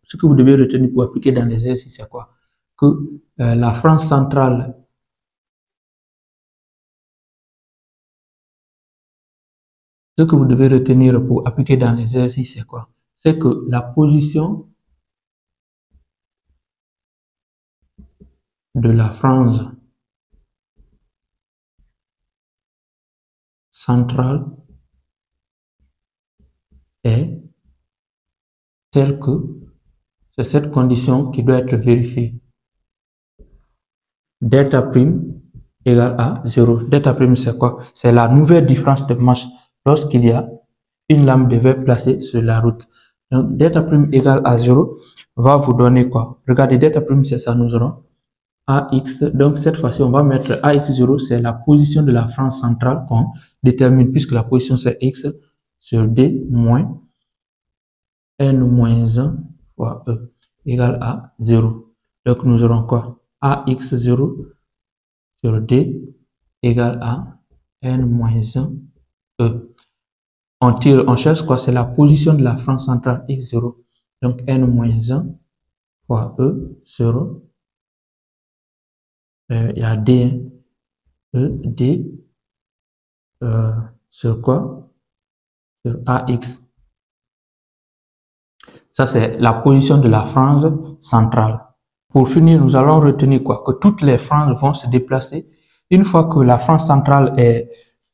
ce que vous devez retenir pour appliquer dans les exercices, c'est quoi? Que la frange centrale ce que vous devez retenir pour appliquer dans les exercices, c'est quoi? C'est que la position de la frange centrale est telle que c'est cette condition qui doit être vérifiée. Delta prime égale à 0. Delta prime, c'est quoi? C'est la nouvelle différence de masse lorsqu'il y a une lame de verre placée sur la route. Donc, delta prime égale à 0 va vous donner quoi? Regardez, delta prime, c'est ça, nous aurons AX. Donc, cette fois-ci, on va mettre AX0, c'est la position de la frange centrale qu'on détermine, puisque la position c'est X sur D moins N moins 1 fois E égale à 0. Donc, nous aurons quoi? AX0 sur D égale à N moins 1 E. On cherche quoi? C'est la position de la frange centrale X0. Donc, N moins 1 fois E sur, il y a D, E, D, sur quoi? Sur AX. Ça, c'est la position de la frange centrale. Pour finir, nous allons retenir quoi? Que toutes les franges vont se déplacer. Une fois que la frange centrale est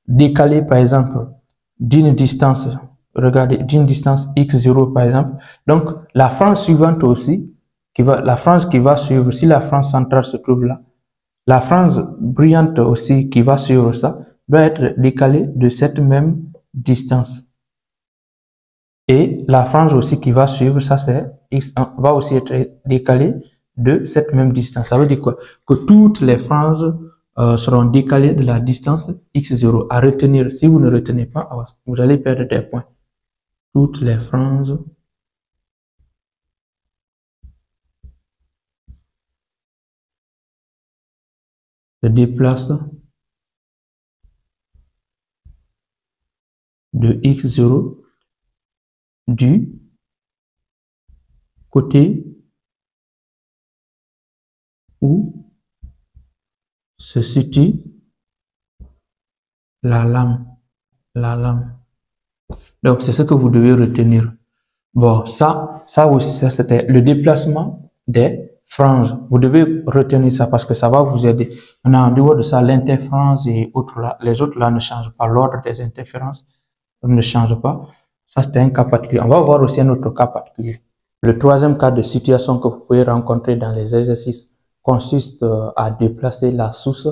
décalée, par exemple, d'une distance, regardez, d'une distance x0, par exemple. Donc, la frange suivante aussi, la frange qui va suivre, si la frange centrale se trouve là, la frange brillante aussi qui va suivre ça, doit être décalée de cette même distance. Et la frange aussi qui va suivre, ça c'est x1, va aussi être décalée de cette même distance. Ça veut dire quoi? Que toutes les franges seront décalées de la distance x0. À retenir, si vous ne retenez pas, vous allez perdre des points. Toutes les franges se déplacent de x0 du côté où se situe la lame. Donc, c'est ce que vous devez retenir. Bon, ça aussi, ça c'était le déplacement des franges. Vous devez retenir ça parce que ça va vous aider. Maintenant, en dehors de ça, l'interférence et autres là, les autres là ne changent pas. L'ordre des interférences ne change pas. Ça, c'était un cas particulier. On va voir aussi un autre cas particulier. Le troisième cas de situation que vous pouvez rencontrer dans les exercices consiste à déplacer la source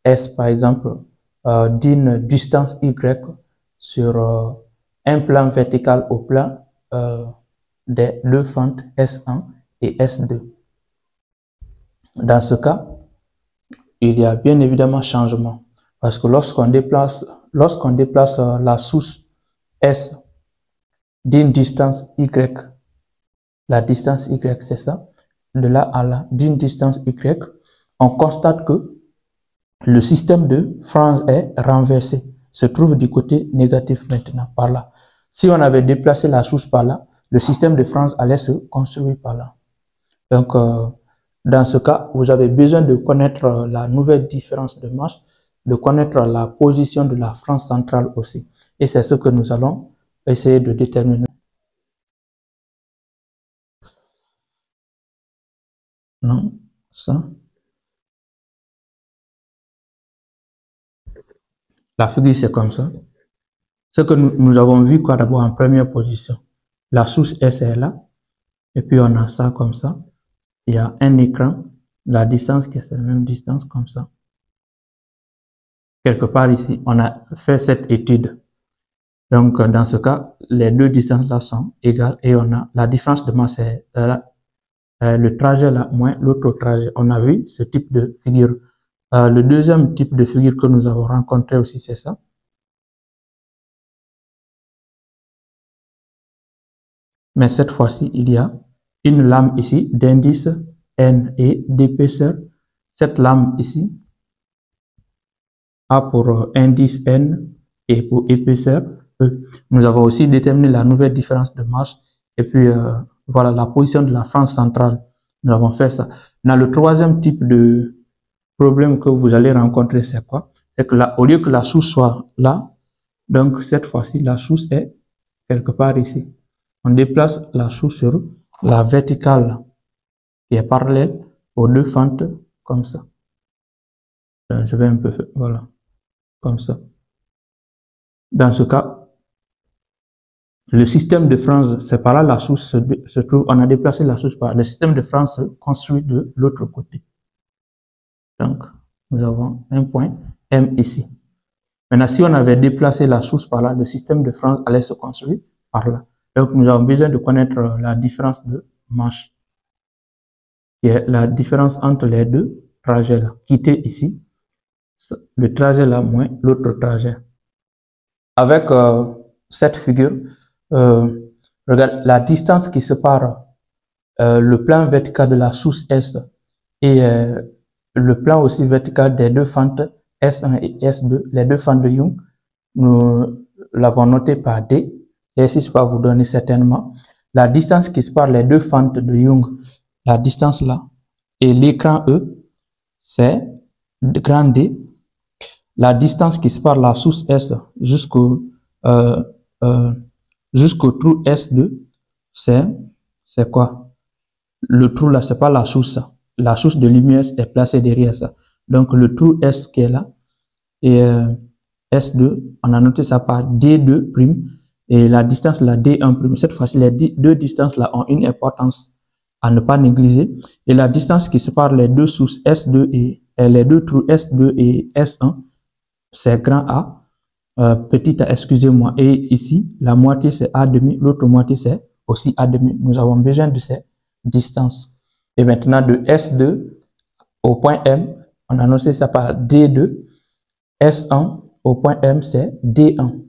S, par exemple, d'une distance Y sur un plan vertical au plan des deux fentes S1 et S2. Dans ce cas, il y a bien évidemment changement parce que lorsqu'on déplace la source S d'une distance Y, la distance Y c'est ça, de là à là, d'une distance Y, on constate que le système de frange est renversé, se trouve du côté négatif maintenant, par là. Si on avait déplacé la source par là, le système de frange allait se construire par là. Donc, dans ce cas, vous avez besoin de connaître la nouvelle différence de marche, de connaître la position de la frange centrale aussi. Et c'est ce que nous allons essayer de déterminer. Non, ça. La figure, c'est comme ça. Ce que nous avons vu quoi d'abord en première position. La source S est là. Et puis on a ça comme ça. Il y a un écran. La distance qui est la même distance comme ça. Quelque part ici, on a fait cette étude. Donc dans ce cas, les deux distances là sont égales. Et on a la différence de masse, c'est le trajet là moins l'autre trajet. On a vu ce type de figure. Le deuxième type de figure que nous avons rencontré aussi, c'est ça. Mais cette fois-ci, il y a une lame ici d'indice N et d'épaisseur. Cette lame ici a pour indice N et pour épaisseur E. Nous avons aussi déterminé la nouvelle différence de masse et puis voilà la position de la frange centrale. Nous avons fait ça. Dans le troisième type de problème que vous allez rencontrer, c'est quoi? C'est que là, au lieu que la source soit là, donc cette fois-ci, la source est quelque part ici. On déplace la source sur la verticale qui est parallèle aux deux fentes comme ça. Donc, je vais un peu faire, voilà, comme ça. Dans ce cas, le système de frange, c'est par là la source se trouve, on a déplacé la source par là. Le système de frange se construit de l'autre côté. Donc, nous avons un point M ici. Maintenant, si on avait déplacé la source par là, le système de frange allait se construire par là. Donc, nous avons besoin de connaître la différence de marche, qui est la différence entre les deux trajets là. Quitter ici, le trajet là moins l'autre trajet. Avec cette figure, regarde la distance qui sépare le plan vertical de la source S et le plan aussi vertical des deux fentes S1 et S2, les deux fentes de Young, nous l'avons noté par D. Et ici, ça va vous donner certainement la distance qui sépare les deux fentes de Young, la distance là, et l'écran E, c'est grand D. La distance qui sépare la source S jusqu'au trou S2, c'est quoi? Le trou là, c'est pas la source. La source de lumière est placée derrière ça. Donc le trou S qui est là et S2, on a noté ça par D2'. Et la distance là, D1'. Cette fois-ci, les deux distances là ont une importance à ne pas négliger. Et la distance qui sépare les deux sources S2 et les deux trous S2 et S1, c'est grand A, petit a, excusez-moi. Et ici, la moitié c'est A demi, l'autre moitié c'est aussi A demi. Nous avons besoin de ces distances. Et maintenant, de S2 au point M, on a noté ça par D2. S1 au point M, c'est D1.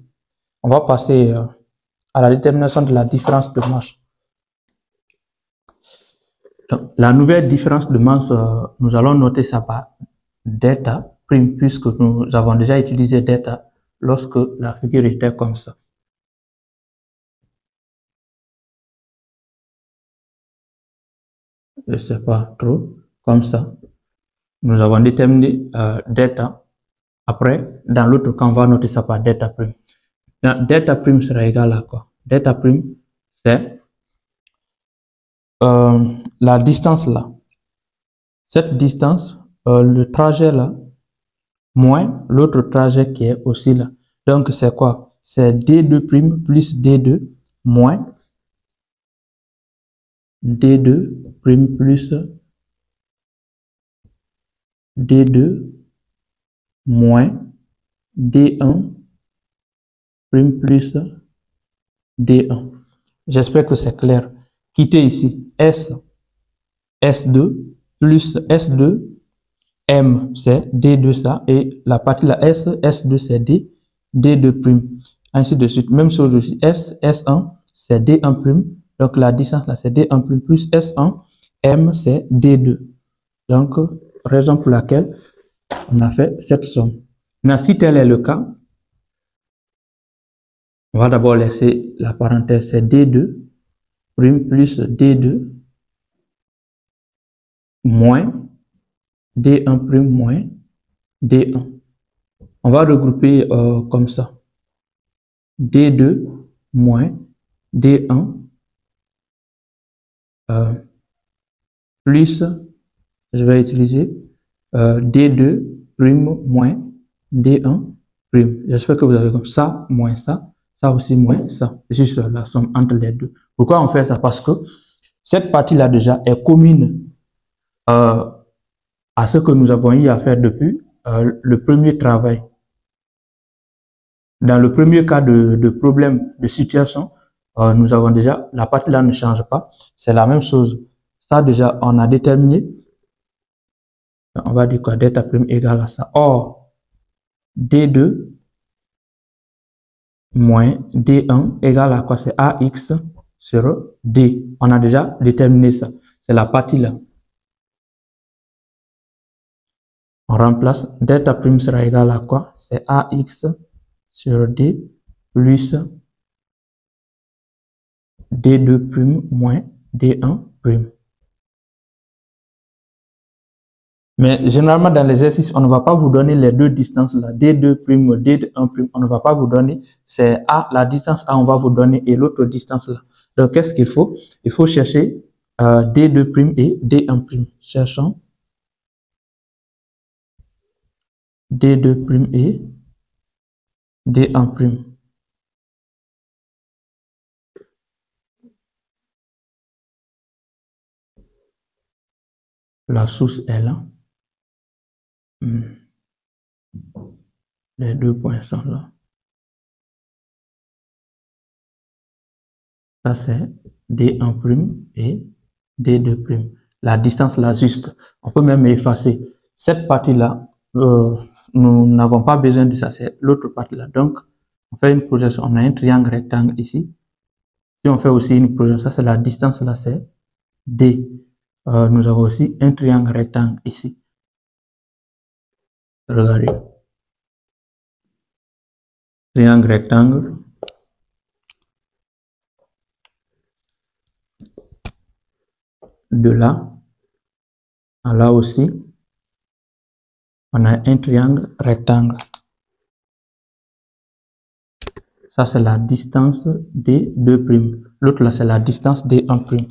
On va passer à la détermination de la différence de masse. Donc, la nouvelle différence de masse, nous allons noter ça par delta prime, puisque nous avons déjà utilisé delta lorsque la figure était comme ça. Je ne sais pas trop, comme ça. Nous avons déterminé delta. Après, dans l'autre cas, on va noter ça par delta prime. Delta prime sera égal à quoi? Delta prime, c'est la distance là. Cette distance, le trajet là, moins l'autre trajet qui est aussi là. Donc, c'est quoi? C'est D2 prime plus D2 moins D2 prime plus D2 moins D1 prime plus D1. J'espère que c'est clair. Quittez ici S2 plus S2, M c'est D2 ça, et la partie là S2 c'est D2 prime. Ainsi de suite. Même chose aussi, S1 c'est D1 prime. Donc la distance là c'est D1 prime plus S1, M c'est D2. Donc, raison pour laquelle on a fait cette somme. Maintenant, si tel est le cas, on va d'abord laisser la parenthèse, c'est D2 prime plus D2 moins D1 prime moins D1. On va regrouper comme ça. D2 moins D1 plus, je vais utiliser D2 prime moins D1 prime. J'espère que vous avez comme ça, moins ça aussi moins ça. C'est juste la somme entre les deux. Pourquoi on fait ça? Parce que cette partie-là déjà est commune à ce que nous avons eu à faire depuis le premier travail. Dans le premier cas de problème de situation, nous avons déjà, la partie là ne change pas. C'est la même chose. Ça déjà, on a déterminé. On va dire quoi? Delta prime égale à ça. Or, D2 moins D1 égale à quoi? C'est AX sur D. On a déjà déterminé ça. C'est la partie là. On remplace. Delta prime sera égal à quoi? C'est AX sur D plus D2 prime moins D1 prime. Mais généralement, dans l'exercice, on ne va pas vous donner les deux distances là, D2 prime, D1 prime, on ne va pas vous donner, c'est A, la distance A, on va vous donner, et l'autre distance là. Donc, qu'est-ce qu'il faut? Il faut chercher D2 prime et D1 prime. Cherchons D2 prime et D1 prime. La source est là. Les deux points sont là. Ça, c'est D1 prime et D2 prime. La distance là, juste. On peut même effacer. Cette partie-là, nous n'avons pas besoin de ça. C'est l'autre partie-là. Donc, on fait une projection. On a un triangle rectangle ici. Si on fait aussi une projection, ça c'est la distance là, c'est D. Nous avons aussi un triangle rectangle ici. Regardez. Triangle rectangle. De là à là aussi, on a un triangle rectangle. Ça, c'est la distance D2'. L'autre là, c'est la distance D1'.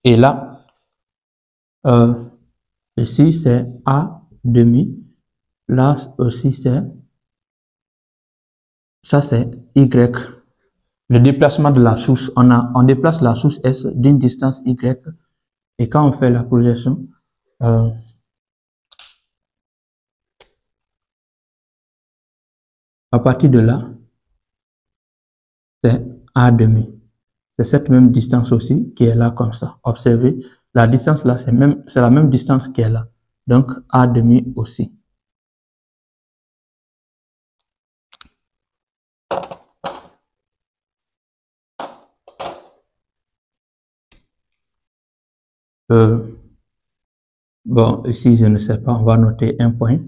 Et là, ici, c'est A demi. Là aussi, c'est... Ça, c'est Y. Le déplacement de la source, on déplace la source S d'une distance Y. Et quand on fait la projection, à partir de là, c'est A demi. c'est cette même distance aussi qui est là comme ça. Observez, la distance là, c'est la même distance qui est là. Donc, A demi aussi. Bon, ici, je ne sais pas, on va noter un point.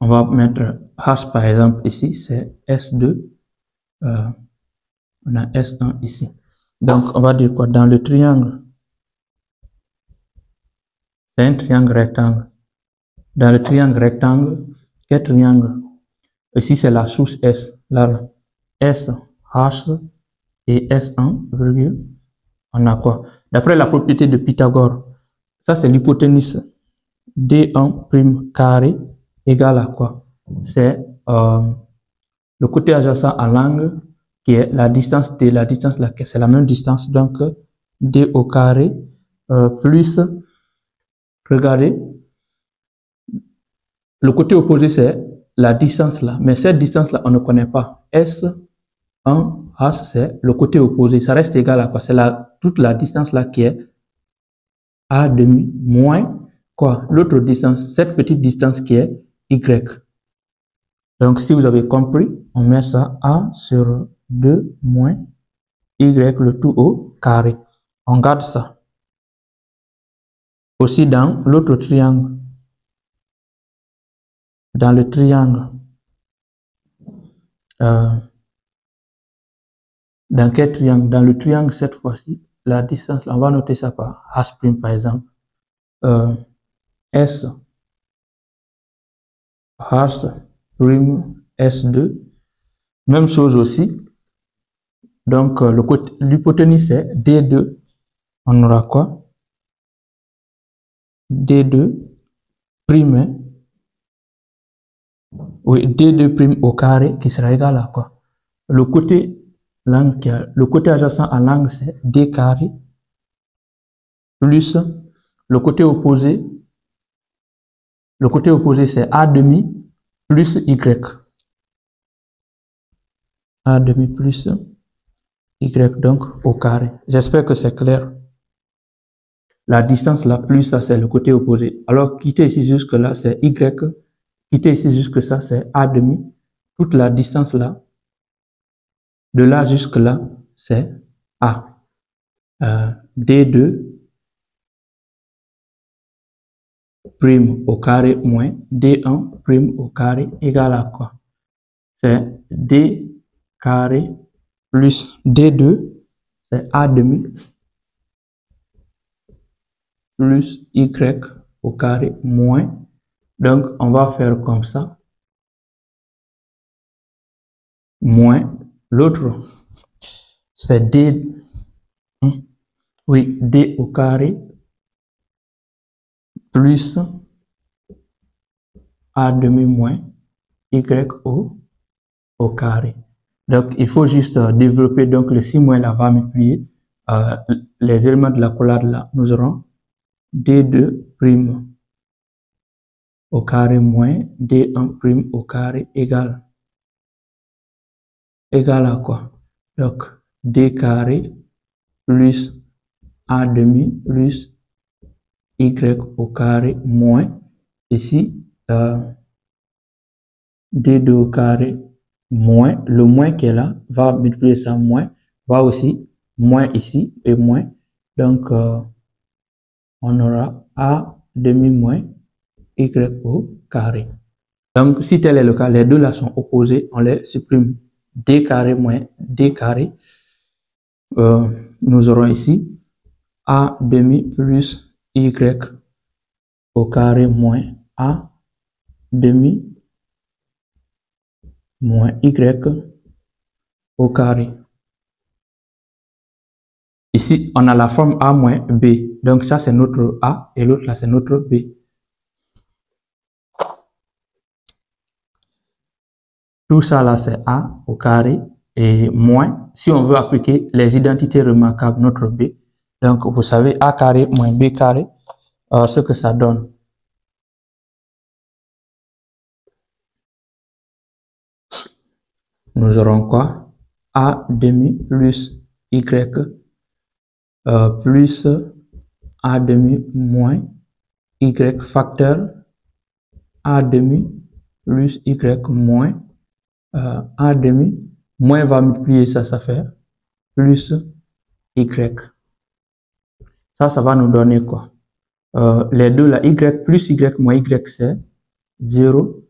On va mettre H par exemple ici, c'est S2. On a S1 ici. Donc, on va dire quoi? Dans le triangle, c'est un triangle rectangle. Dans le triangle rectangle, quel triangle? Ici, c'est la source S. Là, S, H et S1, virgule. On a quoi? D'après la propriété de Pythagore, ça c'est l'hypoténuse. D1 prime carré égale à quoi? C'est le côté adjacent à l'angle qui est la distance D, la distance là, c'est la même distance, donc D au carré plus, regardez, le côté opposé c'est la distance là, mais cette distance là on ne connaît pas. S1 H c'est le côté opposé, ça reste égal à quoi? C'est toute la distance là qui est A demi moins quoi? L'autre distance, cette petite distance qui est Y. Donc, si vous avez compris, on met ça A sur 2 moins Y le tout au carré. On garde ça. Aussi dans l'autre triangle. Dans le triangle. Dans quel triangle? Dans le triangle, cette fois-ci, la distance, on va noter ça par H' par exemple. S, H', S2. Même chose aussi. Donc, l'hypoténuse c'est D2. On aura quoi? D2 prime. Oui, D2 prime au carré qui sera égal à quoi? Le côté adjacent à l'angle, c'est D carré plus le côté opposé c'est A demi plus Y. A demi plus Y, donc au carré. J'espère que c'est clair. La distance là, plus ça, c'est le côté opposé. Alors, quitter ici jusque là, c'est Y. Quitter ici jusque ça, c'est A demi. Toute la distance là, de là jusque là, c'est A. D2 prime au carré moins D1 prime au carré égale à quoi? C'est D carré plus D2, c'est A demi plus Y au carré moins. Donc, on va faire comme ça. Moins l'autre, c'est D, oui, D au carré plus A demi moins Y au carré. Donc, il faut juste développer donc le 6 moins là va multiplier les éléments de la collade là. Nous aurons D2 prime au carré moins D1 prime au carré égal à quoi? Donc, D carré plus A demi plus Y au carré moins, ici, D2 au carré moins, le moins qui est là va multiplier ça moins, va aussi moins ici et moins. Donc, on aura A demi moins Y au carré. Donc, si tel est le cas, les deux là sont opposés, on les supprime. D carré moins D carré. Nous aurons ici A demi plus Y au carré moins A demi moins Y au carré. Ici, on a la forme A moins B. Donc, ça, c'est notre A et l'autre là, c'est notre B. Tout ça là, c'est A au carré et moins, si on veut appliquer les identités remarquables, notre B. Donc, vous savez, A carré moins B carré, ce que ça donne. Nous aurons quoi? A demi plus Y plus a demi moins y facteur a demi plus y moins a demi, moins va multiplier ça, ça fait plus y. Ça va nous donner quoi? Les deux là, y plus y moins y, c'est 0.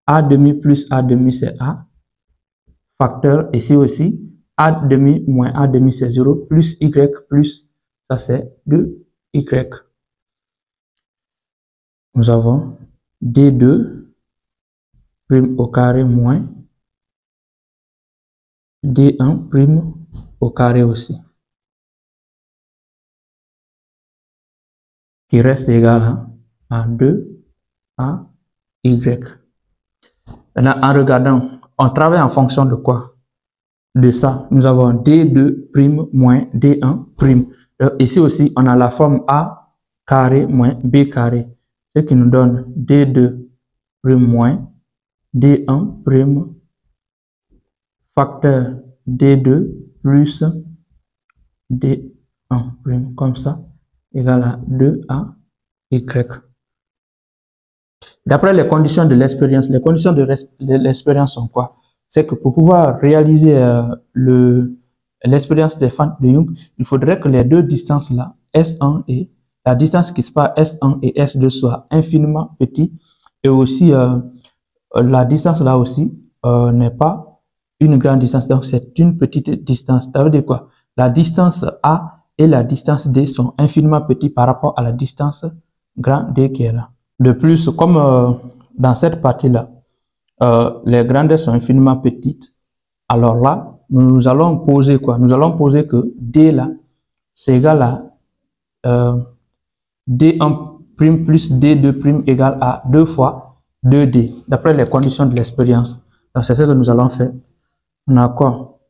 A demi plus a demi, c'est a. Facteur, ici aussi, a demi moins a demi, c'est 0. Plus y plus, ça c'est 2y. Nous avons d2 prime au carré moins d1 prime au carré aussi, qui reste égal à 2 à y. Maintenant, en regardant, on travaille en fonction de quoi? De ça. Nous avons d2 prime moins d1 prime. Ici aussi, on a la forme a carré moins b carré, ce qui nous donne d2 prime moins d1 prime facteur d2 plus d1 prime, comme ça, égal à 2 à y. D'après les conditions de l'expérience, les conditions de l'expérience sont quoi? C'est que pour pouvoir réaliser l'expérience des fentes de Young, il faudrait que les deux distances là, S1 et la distance qui sépare S1 et S2 soit infiniment petit, et aussi la distance là aussi n'est pas une grande distance, donc c'est une petite distance. Ça veut dire quoi? La distance A et la distance D sont infiniment petits par rapport à la distance grand D qui est là. De plus, comme dans cette partie-là, les grandeurs sont infiniment petites, alors là, nous allons poser quoi? Nous allons poser que D là, c'est égal à D1' plus D2' égale à 2 fois 2D, d'après les conditions de l'expérience. Donc, c'est ce que nous allons faire. On a quoi?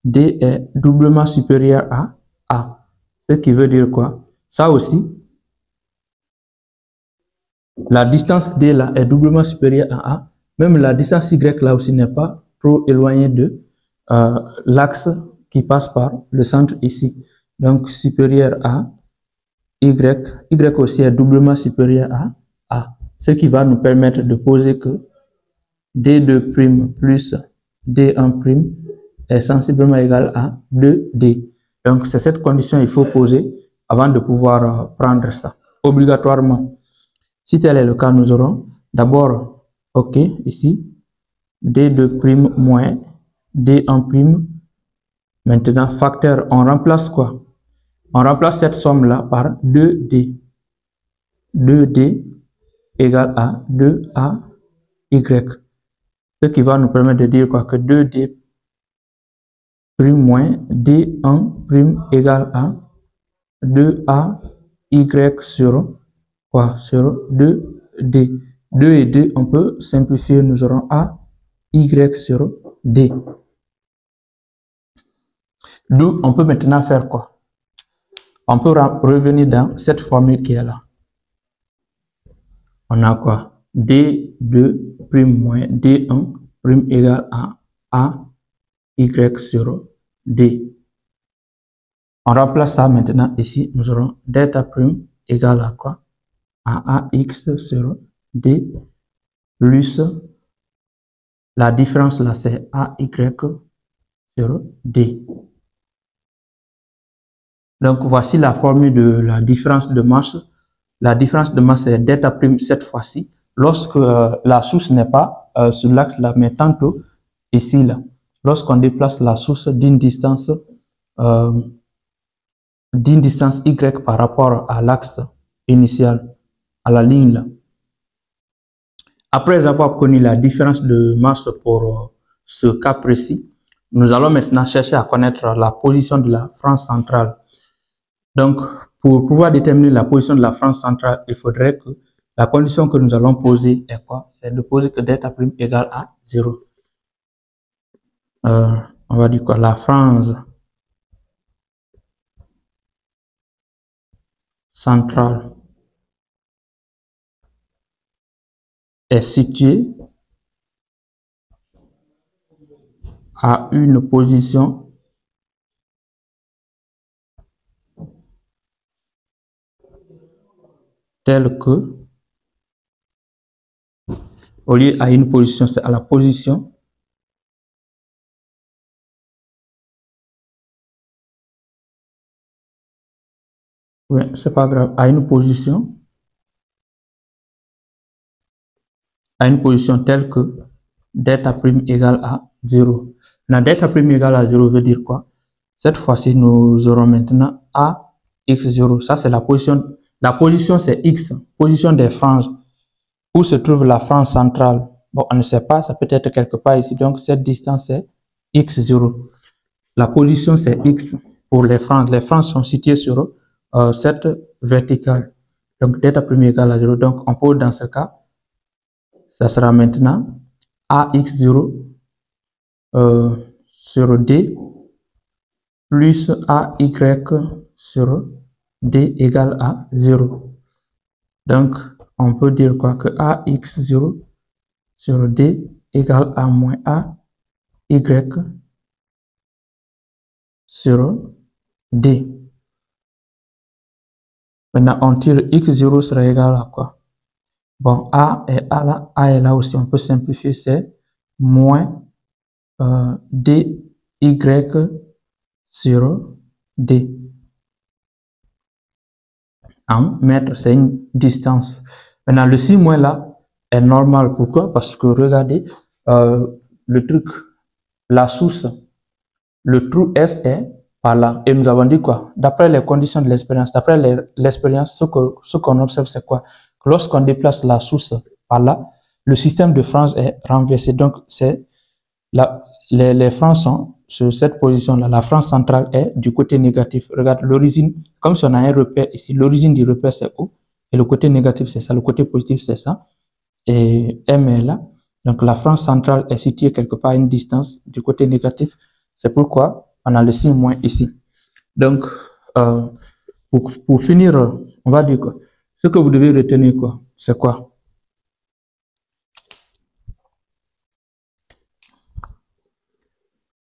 D est doublement supérieur à A. Ce qui veut dire quoi? Ça aussi, la distance D là est doublement supérieure à A. Même la distance Y là aussi n'est pas trop éloignée de l'axe qui passe par le centre ici. Donc, supérieur à Y. Y aussi est doublement supérieur à A. Ce qui va nous permettre de poser que D2' plus D1' est sensiblement égal à 2D. Donc, c'est cette condition qu'il faut poser avant de pouvoir prendre ça. Obligatoirement. Si tel est le cas, nous aurons d'abord, ok, ici, D2' moins D1'. Maintenant, facteur, on remplace quoi? On remplace cette somme-là par 2D. 2D égale à 2AY. Ce qui va nous permettre de dire quoi? Que 2D' moins D1' égale à 2AY sur quoi? Sur 2D. 2 et 2, on peut simplifier, nous aurons AY sur D. D'où on peut maintenant faire quoi? On peut revenir dans cette formule qui est là. On a quoi? D2' moins D1' égale à AY sur D. On remplace ça maintenant ici. Nous aurons delta' égale à quoi? À AX sur D plus la différence là c'est AY sur D. Donc voici la formule de la différence de masse. La différence de masse est delta' cette fois-ci lorsque la source n'est pas sur l'axe là, mais tantôt ici là. Lorsqu'on déplace la source d'une distance Y par rapport à l'axe initial, à la ligne là. Après avoir connu la différence de masse pour ce cas précis, nous allons maintenant chercher à connaître la position de la frange centrale. Donc, pour pouvoir déterminer la position de la frange centrale, il faudrait que la condition que nous allons poser est quoi? C'est de poser que delta' égale à 0. On va dire quoi? La frange centrale est située à une position tel que, au lieu à une position, c'est à la position oui, c'est pas grave, à une position telle que delta prime égale à 0. Delta prime égale à 0 veut dire quoi? Cette fois-ci, nous aurons maintenant A x0. Ça, c'est la position. La position, c'est x, position des franges. Où se trouve la frange centrale? Bon, on ne sait pas, ça peut être quelque part ici. Donc, cette distance est x0. La position, c'est x pour les franges. Les franges sont situées sur cette verticale. Donc, delta prime égale à 0. Donc, on peut, dans ce cas, ça sera maintenant AX0 sur D plus AY sur D égale à 0. Donc, on peut dire quoi? Que AX0 sur D égale à moins AY sur D. Maintenant, on tire X0 sera égal à quoi? Bon, A est là aussi, on peut simplifier, c'est moins dy sur d. En mètres, c'est une distance. Maintenant, le 6 moins là est normal. Pourquoi? Parce que regardez, le truc, la source, le trou S est par là. Et nous avons dit quoi? D'après les conditions de l'expérience, d'après l'expérience, ce qu'on observe, c'est quoi? Que lorsqu'on déplace la source par là, le système de franges est renversé. Donc, c'est les franges sont sur cette position-là. La frange centrale est du côté négatif. Regarde l'origine, comme si on a un repère ici, l'origine du repère c'est où? Et le côté négatif c'est ça, le côté positif c'est ça. Et M est là. Donc la frange centrale est située quelque part à une distance du côté négatif. C'est pourquoi on a le signe moins ici. Donc, pour finir, on va dire quoi? Ce que vous devez retenir quoi? C'est quoi?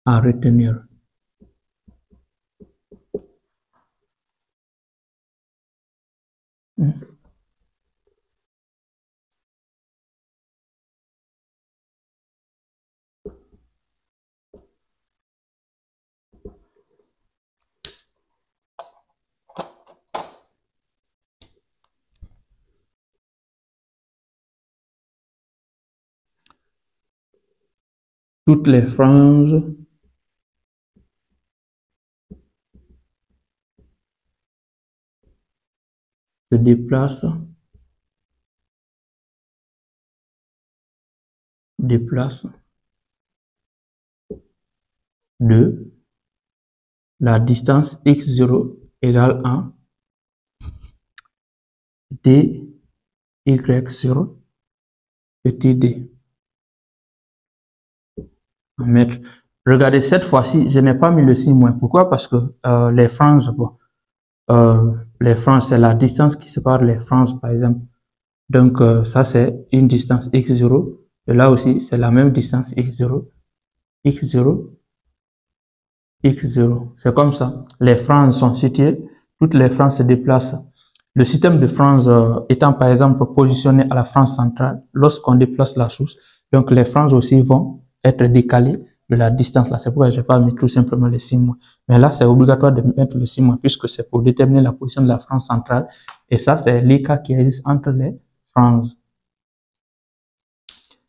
À retenir. Toutes les franges se déplacent de la distance x0 égale à dy sur petit d. En mètres. Regardez, cette fois-ci, je n'ai pas mis le signe moins. Pourquoi? Parce que les franges, bon, les franges, c'est la distance qui sépare les franges, par exemple. Donc, ça, c'est une distance x0. Et là aussi, c'est la même distance x0. C'est comme ça. Les franges sont situées. Toutes les franges se déplacent. Le système de franges étant, par exemple, positionné à la frange centrale, lorsqu'on déplace la source, donc les franges aussi vont être décalées de la distance là. C'est pourquoi je n'ai pas mis tout simplement le signe moins. Mais là, c'est obligatoire de mettre le signe moins puisque c'est pour déterminer la position de la frange centrale. Et ça, c'est l'écart qui existe entre les franges.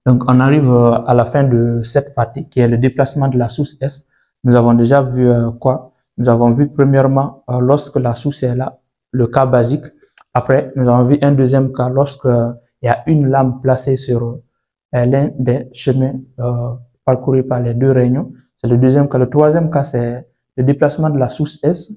Donc, on arrive à la fin de cette partie qui est le déplacement de la source S. Nous avons déjà vu quoi? Nous avons vu premièrement lorsque la source est là, le cas basique. Après, nous avons vu un deuxième cas lorsque il y a une lame placée sur l'un des chemins parcourus par les deux réunions. C'est le deuxième cas. Le troisième cas, c'est le déplacement de la source S